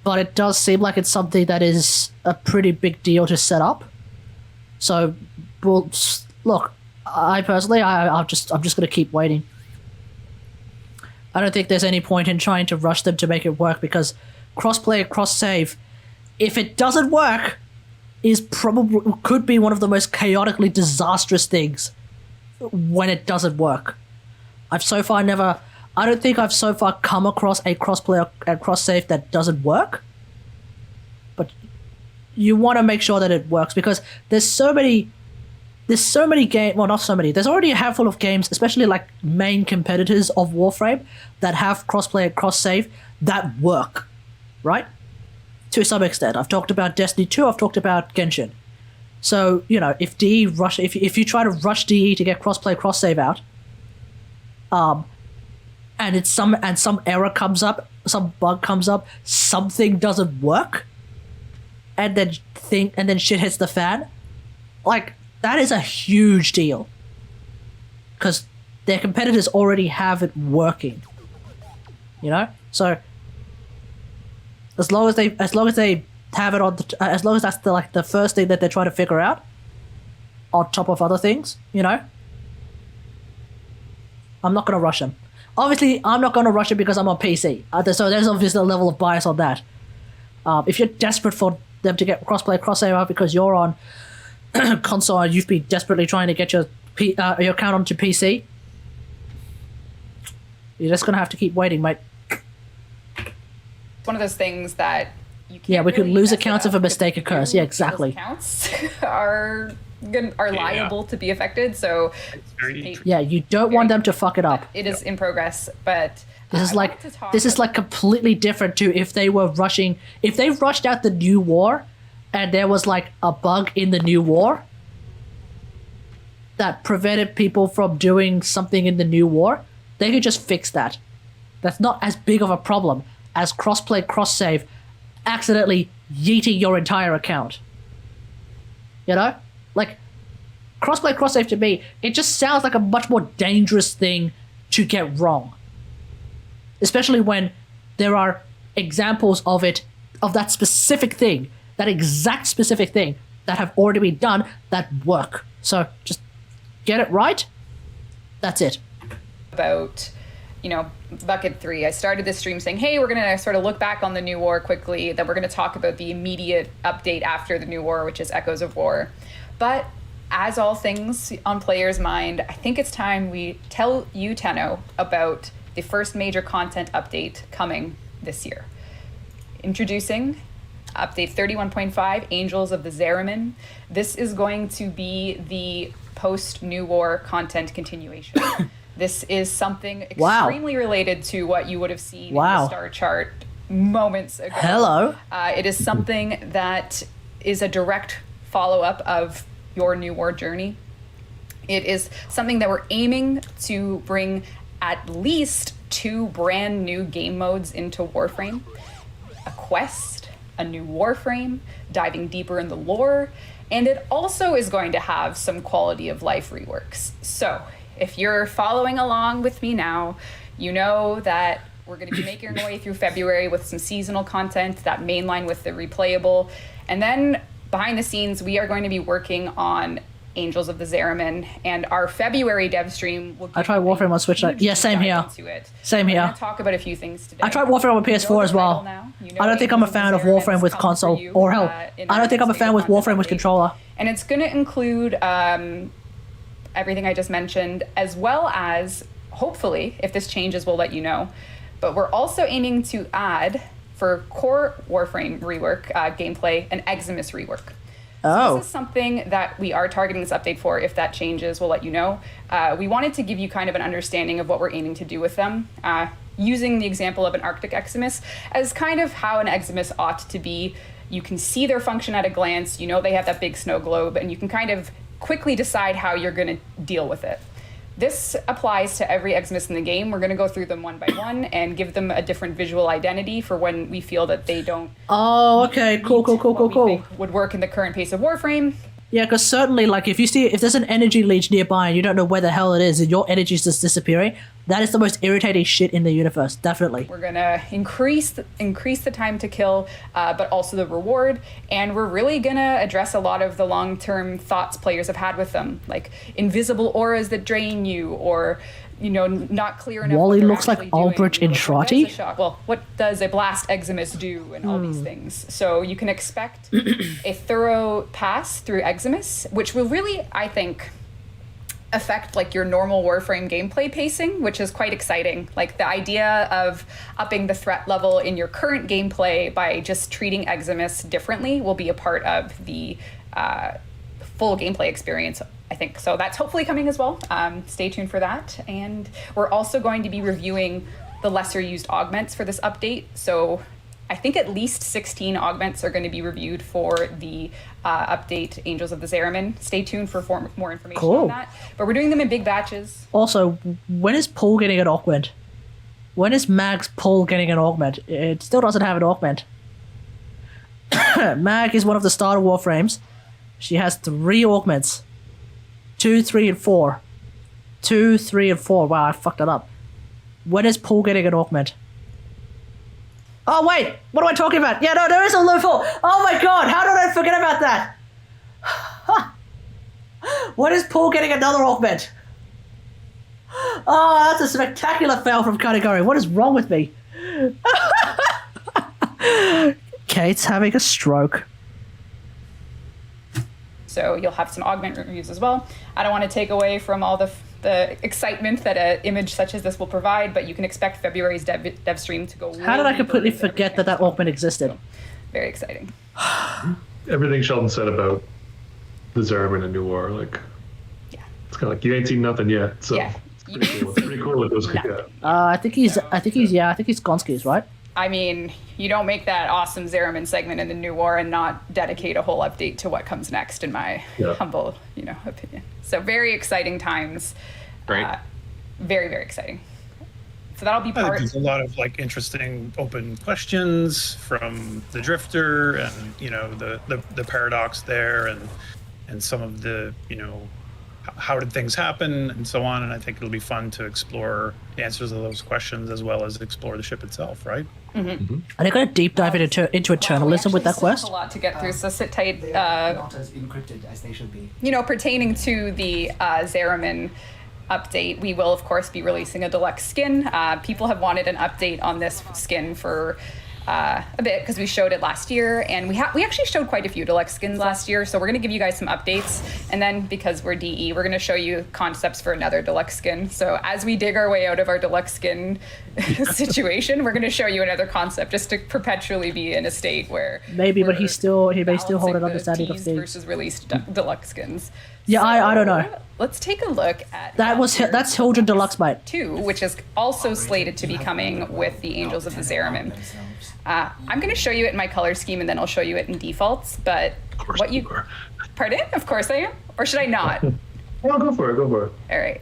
But it does seem like it's something that is a pretty big deal to set up. So, well, look, I personally, I'm just going to keep waiting. I don't think there's any point in trying to rush them to make it work, because crossplay, cross-save, if it doesn't work, could be one of the most chaotically disastrous things when it doesn't work. I don't think I've so far come across a crossplay and cross-save that doesn't work. But you want to make sure that it works, because there's so many games, well, not so many, there's already a handful of games, especially like main competitors of Warframe, that have crossplay and cross-save that work, right? To some extent. I've talked about Destiny 2, I've talked about Genshin. So, you know, if you try to rush DE to get crossplay cross-save out, and some error comes up, some bug comes up, something doesn't work, and then shit hits the fan, like, that is a huge deal, because their competitors already have it working, you know. So as long as they have it on, as long as that's the first thing that they're trying to figure out, on top of other things, you know, I'm not gonna rush them. Obviously, I'm not gonna rush it because I'm on PC. So there's obviously a level of bias on that. If you're desperate for them to get crossplay cross-save out because you're on console and you've been desperately trying to get your account onto PC, you're just gonna have to keep waiting, mate.
It's one of those things that you can't.
Yeah, we could
really
lose
mess
accounts
it
if a
up.
mistake occurs. Yeah, exactly.
Accounts are liable to be affected. So
yeah, you don't want them to fuck it up.
it is in progress, but
This is like completely different to if they rushed out the new war and there was like a bug in the new war that prevented people from doing something in the new war. They could just fix that. That's not as big of a problem as crossplay cross-save accidentally yeeting your entire account. You know? Like, crossplay cross-save to me, it just sounds like a much more dangerous thing to get wrong. Especially when there are examples of that specific thing, that exact specific thing that have already been done that work. So just get it right. That's it.
About, Bucket 3. I started this stream saying, hey, we're going to sort of look back on the new war quickly, then we're going to talk about the immediate update after the new war, which is Echoes of War. But as all things on players' mind, I think it's time we tell you, Tenno, about the first major content update coming this year. Introducing update 31.5, Angels of the Zariman. This is going to be the post-New War content continuation. This is something extremely related to what you would have seen in the star chart moments ago.
Hello.
It is something that is a direct follow-up of your New War journey. It is something that we're aiming to bring at least 2 brand new game modes into Warframe. A quest, a new Warframe, diving deeper in the lore, and it also is going to have some quality of life reworks. So, if you're following along with me now, you know that we're going to be making our way through February with some seasonal content, that mainline with the replayable, and then behind the scenes, we are going to be working on Angels of the Zariman, and our February dev stream will
I tried Warframe on Switch. Yeah, same here. Same
We're
here.
gonna talk about a few things today.
I tried Warframe on PS4 as well. I don't think I'm a fan of Warframe with console, or hell, I don't think I'm a fan with Warframe with controller.
And it's going to include everything I just mentioned, as well as, hopefully, if this changes, we'll let you know. But we're also aiming to add, for core Warframe rework gameplay, an Eximus rework. So this is something that we are targeting this update for. If that changes, we'll let you know. We wanted to give you kind of an understanding of what we're aiming to do with them, using the example of an Arctic Eximus as kind of how an Eximus ought to be. You can see their function at a glance. You know they have that big snow globe, and you can kind of quickly decide how you're going to deal with it. This applies to every Eximus in the game. We're going to go through them one by one and give them a different visual identity for when we feel that they don't.
Oh, okay, cool.
Would work in the current pace of Warframe.
Yeah, because certainly, like, if there's an energy leech nearby and you don't know where the hell it is and your energy's just disappearing, that is the most irritating shit in the universe, definitely.
We're gonna increase the time to kill, but also the reward, and we're really gonna address a lot of the long-term thoughts players have had with them, like invisible auras that drain you, or not clear enough.
Wally looks like Aldrich in Shroty.
What does a blast Eximus do, and all these things. So you can expect a thorough pass through Eximus, which will really, I think, affect like your normal Warframe gameplay pacing, which is quite exciting. Like the idea of upping the threat level in your current gameplay by just treating Eximus differently will be a part of the full gameplay experience, I think. So that's hopefully coming as well. Stay tuned for that. And we're also going to be reviewing the lesser used augments for this update. So I think at least 16 augments are going to be reviewed for the update Angels of the Zariman. Stay tuned for more information on that. But we're doing them in big batches.
Also, when is Paul getting an augment? When is Mag's Paul getting an augment? It still doesn't have an augment. Mag is one of the starter Warframes. She has 3 augments. 2, 3, and 4. 2, 3, and 4. Wow, I fucked that up. When is Paul getting an augment? Oh, wait! What am I talking about? Yeah, no, there is a loophole! Oh my god, how did I forget about that? When is Paul getting another augment? Oh, that's a spectacular fail from Category. What is wrong with me? Kate's having a stroke.
So you'll have some augment reviews as well. I don't want to take away from all the excitement that an image such as this will provide, but you can expect February's dev stream to go.
How did I completely forget that augment existed?
So, very exciting.
Everything Sheldon said about the Zariman and New War, like, it's kind of like you ain't seen nothing yet. So it's pretty cool. It's pretty cool what those could get.
I think he's Gonski's, right?
I mean, you don't make that awesome Zariman segment in the New War and not dedicate a whole update to what comes next, in my humble, opinion. So very exciting times.
Great.
Very, very exciting. So that'll be part.
I think there's a lot of like interesting open questions from the Drifter, and the paradox there, and some of the how did things happen and so on. And I think it'll be fun to explore the answers to those questions as well as explore the ship itself, right?
Mm-hmm. Are they going to deep dive into eternalism with that quest?
A lot to get through, so sit tight.
Not as encrypted as they should be.
Pertaining to the Zariman update, we will of course be releasing a deluxe skin. People have wanted an update on this skin for a bit because we showed it last year, and we actually showed quite a few deluxe skins last year, so we're going to give you guys some updates, and then because we're DE, we're going to show you concepts for another deluxe skin. So as we dig our way out of our deluxe skin situation, we're going to show you another concept just to perpetually be in a state where
he may still hold an understanding of things
versus released deluxe skins.
Yeah, so I don't know.
Let's take a look at
that's Hildred Deluxe, mate.
2, which is also slated to be coming with the Angels of the Zariman. I'm going to show you it in my color scheme, and then I'll show you it in defaults. But what you are. Pardon? Of course I am. Or should I not?
No, go for it. Go for it.
All right.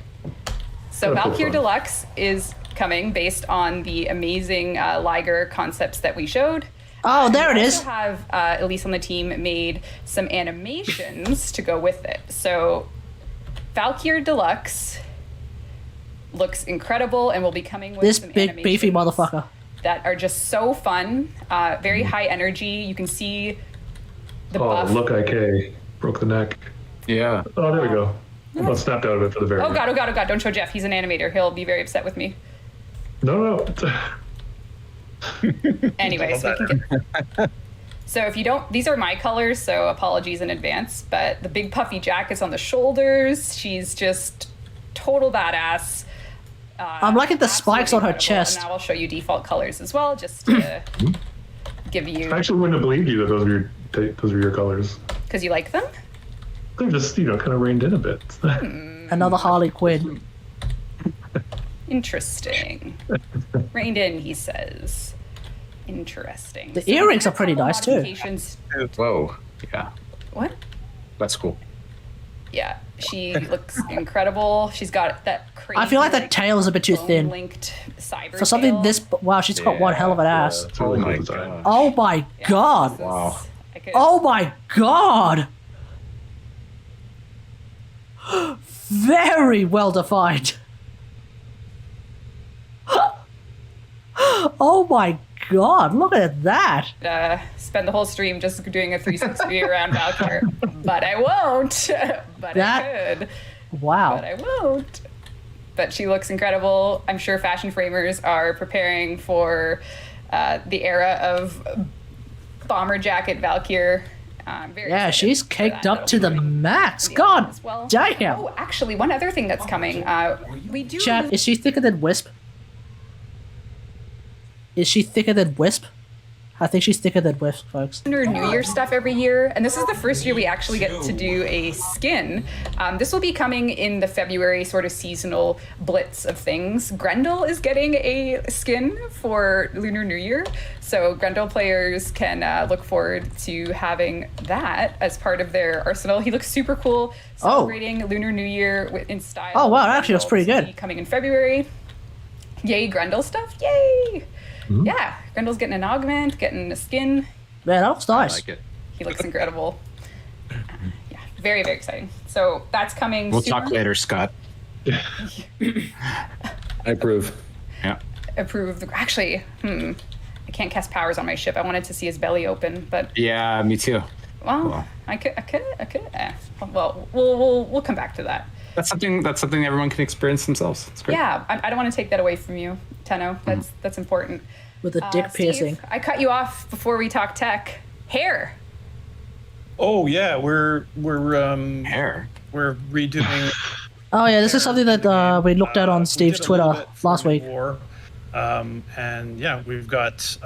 So Valkyr Deluxe is coming based on the amazing Liger concepts that we showed.
Oh, there it is.
We also have Elise on the team made some animations to go with it. So Valkyr Deluxe looks incredible and will be coming with
this
some
big
animations
beefy motherfucker
that are just so fun, very high energy. You can see the buff.
Look, IK broke the neck.
Yeah.
Oh, there we go. I snapped out of it for the very
Oh
end.
god, oh god, oh god, don't show Jeff. He's an animator. He'll be very upset with me.
No.
Anyways, we can get... So if you don't, these are my colors, so apologies in advance, but the big puffy jacket's on the shoulders. She's just total badass.
I'm liking the spikes on her
absolutely incredible.
chest.
And now I'll show you default colors as well, just to give you,
I actually wouldn't have believed you that those were your colors.
because you like them.
They're just, kind of reined in a bit.
Another Harley Quinn.
Interesting. Reined in, he says. Interesting.
The earrings are pretty nice too.
Whoa. Yeah.
What?
That's cool.
Yeah, she looks incredible. She's got that crazy.
I feel like that tail is a bit too thin.
Linked cyber
For something
tail.
this... Wow, she's got one hell of an ass.
It's really
Oh
cool
my
design.
god.
Oh my god.
This is-
Wow.
I could-
Oh my god. Very well defined. Oh my god, look at that.
Spend the whole stream just doing a 360 around Valkyr, but I won't. But I could.
Wow.
But I won't. But she looks incredible. I'm sure fashion framers are preparing for the era of bomber jacket Valkyr. Very
Yeah,
excited
she's
for
caked
that.
up to the
That'll be
max.
really
God
awesome as well.
damn.
Oh, actually, one other thing that's coming. We do.
Chat, is she thicker than Wisp? Is she thicker than Wisp? I think she's thicker than Wisp, folks.
Lunar New Year stuff every year, and this is the first year we actually get to do a skin. This will be coming in the February sort of seasonal blitz of things. Grendel is getting a skin for Lunar New Year, so Grendel players can look forward to having that as part of their arsenal. He looks super cool, celebrating Lunar New Year in style.
Oh wow, it actually looks pretty good.
Coming in February. Yay, Grendel stuff! Yay! Yeah, Grendel's getting an augment, getting a skin.
Man, that looks nice.
I like it.
He looks incredible. Yeah, very, very exciting. So that's coming
We'll
soon.
talk later, Scott.
I approve.
Yeah.
Approve. Actually, I can't cast powers on my ship. I wanted to see his belly open, but
Yeah, me too.
well, I could. Well, we'll come back to that.
That's something everyone can experience themselves. It's great.
Yeah, I don't want to take that away from you, Tenno. That's important.
With a dick piercing.
Steve, I cut you off before we talk tech. Hair.
Oh yeah, we're
Hair.
we're redoing.
Oh yeah, this is something that we looked at on
we
Steve's
did a little
Twitter
bit for
last week.
War. And yeah, we've got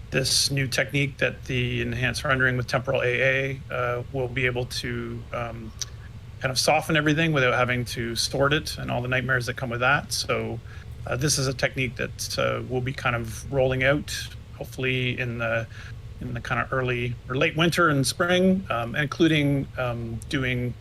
this new technique that the enhanced rendering with temporal AA will be able to kind of soften everything without having to sort it and all the nightmares that come with that. So this is a technique that we'll be kind of rolling out, hopefully in the kind of early or late winter and spring, including doing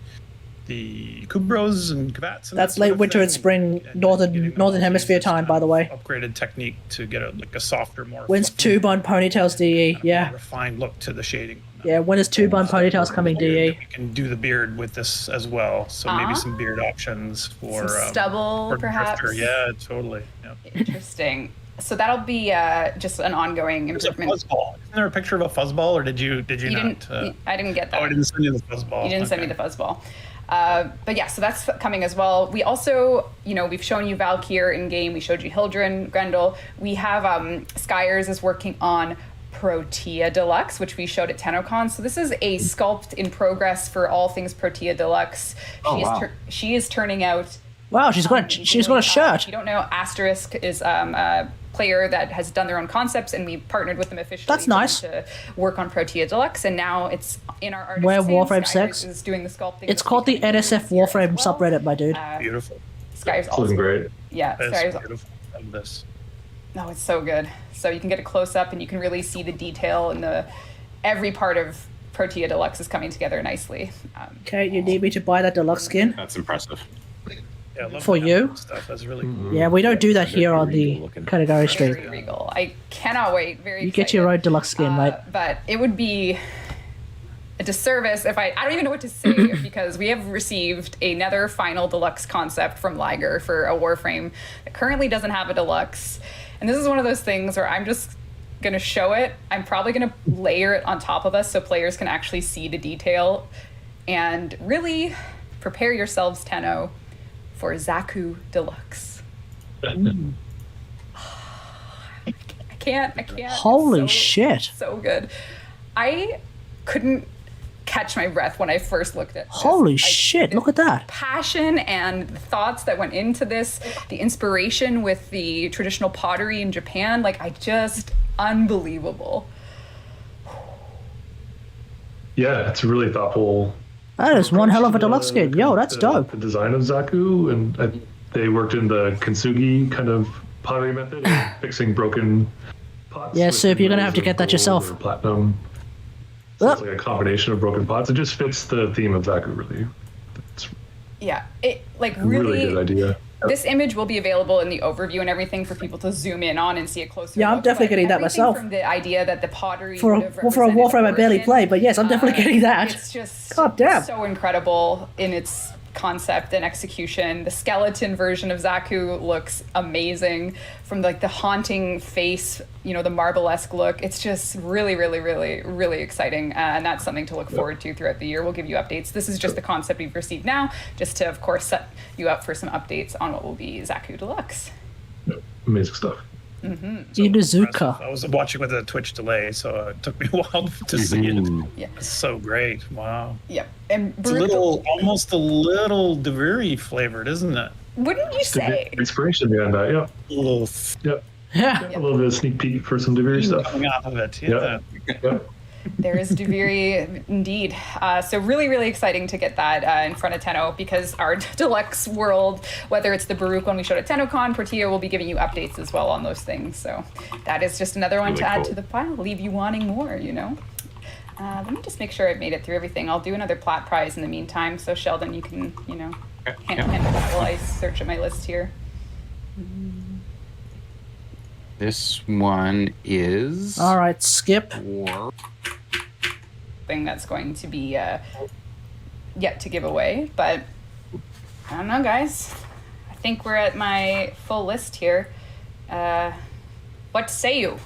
the Kubros and Kvats.
That's late winter and spring, northern hemisphere time, by the way.
Upgraded technique to get a softer, more
When's
fluffy,
two-bun ponytails DE? Yeah.
refined look to the shading.
Yeah, when is two-bun ponytails coming DE?
We can do the beard with this as well, so maybe some beard options for
Some stubble,
for the
perhaps?
drifter. Yeah, totally. Yeah.
Interesting. So that'll be just an ongoing
There's a
improvement.
fuzzball. Isn't there a picture of a fuzzball, or did you
You
not?
didn't. I didn't get that.
Oh, I didn't send you the fuzzball.
You didn't send me
Okay.
the fuzzball. But yeah, so that's coming as well. We also, we've shown you Valkyr in game. We showed you Hildren, Grendel. We have Skyers is working on Protea Deluxe, which we showed at TennoCon. So this is a sculpt in progress for all things Protea Deluxe. She is turning out.
Wow, she's got a shirt.
If you don't know, Asterisk is a player that has done their own concepts, and we partnered with them officially.
That's nice.
To work on Protea Deluxe, and now it's in our artist.
Where Warframe
Skyers
6?
is doing the sculpting.
It's called the NSF Warframe subreddit, my dude.
Beautiful.
Skyers
It's looking
also.
great.
Yeah, Skyers.
That's beautiful. I love this.
No, it's so good. So you can get a close up, and you can really see the detail and every part of Protea Deluxe is coming together nicely.
Okay, you need me to buy that deluxe skin?
That's impressive.
Yeah, I love
For
the
you?
stuff. That's really cool.
Yeah, we don't do that here on the category stream.
Very regal. I cannot wait. Very
You get your own deluxe skin, mate.
But it would be a disservice if I don't even know what to say because we have received another final deluxe concept from Liger for a Warframe that currently doesn't have a deluxe. And this is one of those things where I'm just going to show it. I'm probably going to layer it on top of us so players can actually see the detail And really prepare yourselves, Tenno, for Zaku Deluxe. I can't.
Holy
It's
shit.
So good. I couldn't catch my breath when I first looked at this.
Holy shit, look at that.
Passion and the thoughts that went into this, the inspiration with the traditional pottery in Japan, like unbelievable.
Yeah, it's really thoughtful.
That is one hell of a deluxe kit. Yo, that's dope.
The design of Zaku, and they worked in the kintsugi kind of pottery method, of fixing broken pots.
Yeah,
with
so if you're gonna have to
layers
get
of
that
gold
yourself.
or platinum. So it's like a combination of broken pots. It just fits the theme of Zaku really. It's
Yeah, it like
a really good idea.
This image will be available in the overview and everything for people to zoom in on and see it closer.
Yeah, I'm
look,
definitely
but
getting that
everything
myself.
From the idea that the pottery
For a Warframe I barely play, but yes, I'm definitely getting that.
It's just
God damn.
so incredible in its concept and execution. The skeleton version of Zaku looks amazing. From like the haunting face, the marble-esque look. It's just really, really, really, really exciting, and that's something to look forward to throughout the year. We'll give you updates. This is just the concept we've received now, just to, of course, set you up for some updates on what will be Zaku Deluxe.
Amazing stuff.
Inuzuka.
I was watching with a Twitch delay, so it took me a while to see it.
Yeah.
It's so great. Wow.
Yep. And
It's almost a little Deviri flavored, isn't it?
Wouldn't you say?
Inspiration behind that, yeah.
A little
Yep.
Yeah.
A little bit of sneak peek for some Devere stuff.
coming off of it. Yeah.
Yep.
There is Duviri indeed. So really, really exciting to get that in front of Tenno, because our deluxe world, whether it's the Baruch one we showed at TennoCon, Portillo will be giving you updates as well on those things. So that is just another one
Really
to add
cool.
to the pile, leave you wanting more, Let me just make sure I've made it through everything. I'll do another plat prize in the meantime. So Sheldon, you can, handle it while I search at my list here.
This one is
All right, skip.
War.
Thing that's going to be yet to give away, but I don't know, guys. I think we're at my full list here. What say you?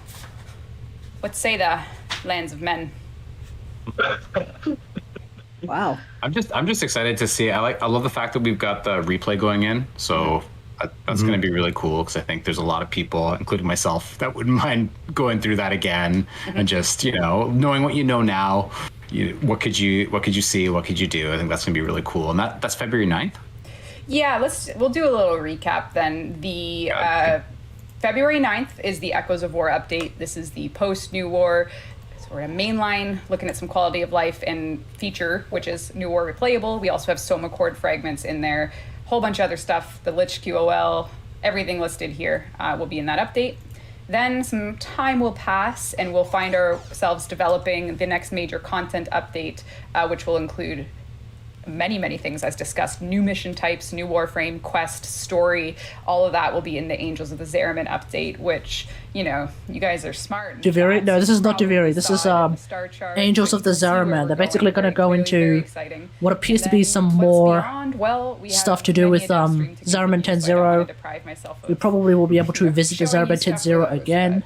What say the lands of men?
Wow.
I'm just excited to see. I love the fact that we've got the replay going in. So that's going to be really cool, because I think there's a lot of people, including myself, that wouldn't mind going through that again and just knowing what you know now. What could you see? What could you do? I think that's going to be really cool. And that's February 9th.
Yeah, we'll do a little recap then. The February 9th is the Echoes of War update. This is the post New War. So we're in mainline, looking at some quality of life and feature, which is New War replayable. We also have Soma chord fragments in there, whole bunch of other stuff, the Lich QOL, everything listed here will be in that update. Then some time will pass and we'll find ourselves developing the next major content update, which will include many, many things as discussed. New mission types, new Warframe, quest, story, all of that will be in the Angels of the Zeramin update, which, you guys are smart.
Duviri? No, this is not Duviri. This is Angels of the Zeramin. They're basically going to go into what appears to be some more stuff to do with Zeramin 10.0. We probably will be able to revisit the Zeramin 10.0 again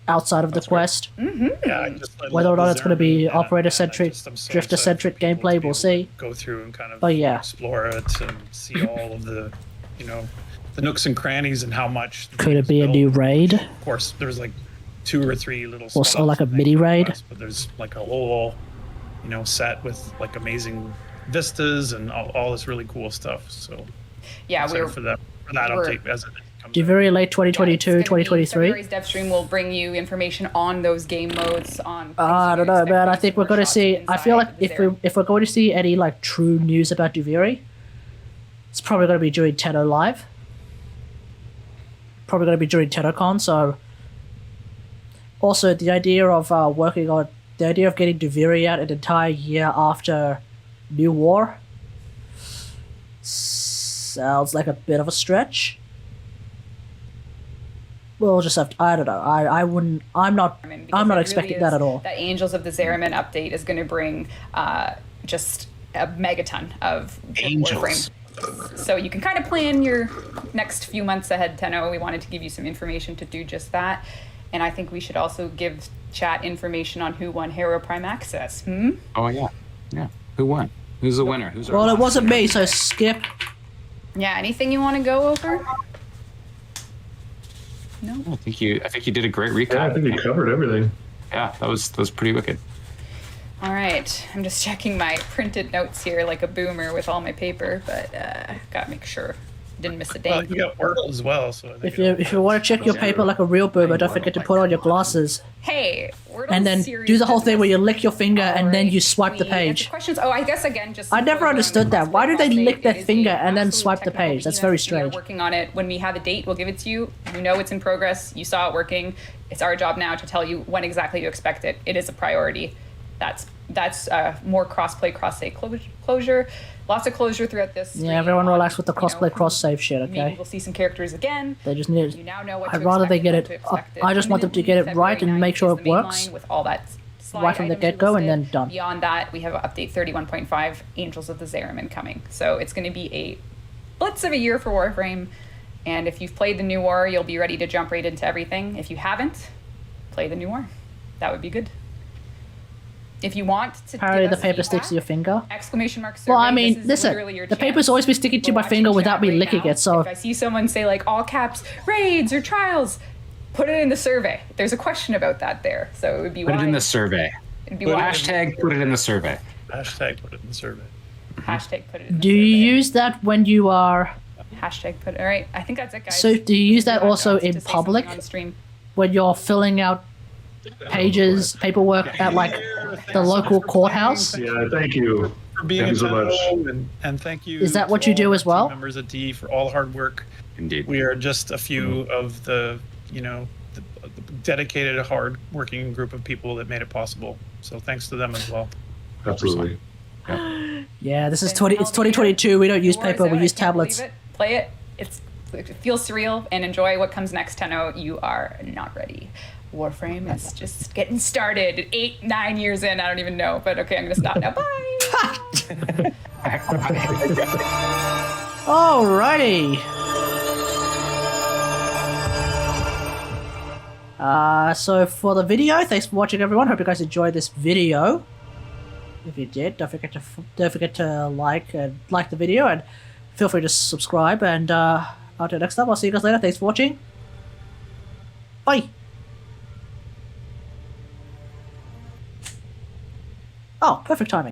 outside of the quest.
Yeah,
Whether or not it's going to be operator-centric, drifter-centric gameplay, we'll see.
Go through and kind of
explore
it and see all of the, the nooks and crannies and how much.
Could it be a new raid?
Of course, there's like 2 or 3 little.
Or like a mini raid?
But there's like a whole, set with like amazing vistas and all this really cool stuff. So
yeah,
we're for that update as it comes.
Very late 2022, 2023.
February's DevStream will bring you information on those game modes.
I don't know, man. I think we're going to see. I feel like if we're going to see any like true news about Duviri, it's probably going to be during Tenno Live. Probably going to be during TennoCon. So, also the idea of getting Duviri out an entire year after New War sounds like a bit of a stretch. We'll just have to, I don't know. I'm not expecting that at all.
That Angels of the Zeramin update is going to bring just a megaton of Warframe. So you can kind of plan your next few months ahead, Tenno. We wanted to give you some information to do just that. And I think we should also give chat information on who won Hero Prime Access.
Oh, yeah. Yeah. Who won? Who's the winner? Who's our
Well, it
last
wasn't
winner?
me, so skip.
Yeah, anything you want to go over? No?
I think you did a great recap.
Yeah, I think we covered everything.
Yeah, that was pretty wicked.
All right. I'm just checking my printed notes here like a boomer with all my paper, but gotta make sure didn't miss a
Well,
date.
you got Wordle as well, so I think
If you want to check your paper like a real boomer, don't forget to put on your glasses.
Hey, Wordle's
And then
serious
do the whole thing where you
business.
lick your finger and then
Alright,
you swipe the
we answer
page.
Questions. Oh, I guess again, just
I never understood that. Why do they lick their
It is
finger
a
and then
absolute
swipe the
technical
page? That's
behemoth.
very
We
strange.
are working on it. When we have a date, we'll give it to you. You know it's in progress. You saw it working. It's our job now to tell you when exactly you expect it. It is a priority. That's more cross-play, cross-save closure. Lots of closure throughout this.
Yeah, everyone
stream
relax
on,
with the
you know,
crossplay, cross-save shit,
Maybe
okay?
we'll see some characters again.
They just need.
You now know what
I'd
to
rather
expect
they get
and when
it.
to expect
I just want them to get it right and
February
make sure
9th is
it
the main
works
line with all that slide
right from the
items
get-go and
listed.
then done.
Beyond that, we have update 31.5, Angels of the Zariman coming. So it's going to be a blitz of a year for Warframe. And if you've played the new war, you'll be ready to jump right into everything. If you haven't, play the new war. That would be good. If you want to
Apparently
give
the
us
paper sticks to your
feedback,
finger.
exclamation mark survey.
Well, I
this
mean,
is
listen,
literally your
the
chance.
paper's always been sticking to
We're
my finger
watching
without
chat
me
right
licking
now.
it, so
if I see someone say like all caps raids or trials, put it in the survey. There's a question about that there, so it would be
Put it in
why-
the survey.
It'd be
Put it
why-
in-
Hashtag put it in the survey.
hashtag put it in the survey.
hashtag put it in the
do you
survey.
use that when you are
Hashtag put it. All right, I think that's it, guys.
So do you use that
You're
also
welcome
in
to say
public?
something on stream.
when you're filling out pages, paperwork at like the local courthouse?
Yeah, thank you.
For being
Thank
a
you so much.
fellow, and thank you.
Is that what
to
you
all
do
of
as
our
well?
team members at D for all the hard work.
Indeed.
We are just a few of the, the dedicated, hard-working group of people that made it possible. So thanks to them as well.
Absolutely.
Yeah, this is
Then
20. It's
help me
2022. We don't use
War is
paper.
out.
We
I
use
can't
tablets.
believe it. Play it. It feels surreal, and enjoy what comes next. Tenno, you are not ready. Warframe is just getting started. 8-9 years in, I don't even know. But okay, I'm gonna stop now. Bye.
Alrighty. So for the video, thanks for watching, everyone. Hope you guys enjoyed this video. If you did, don't forget to like the video, and feel free to subscribe. And until next time, I'll see you guys later. Thanks for watching. Bye. Oh, perfect timing.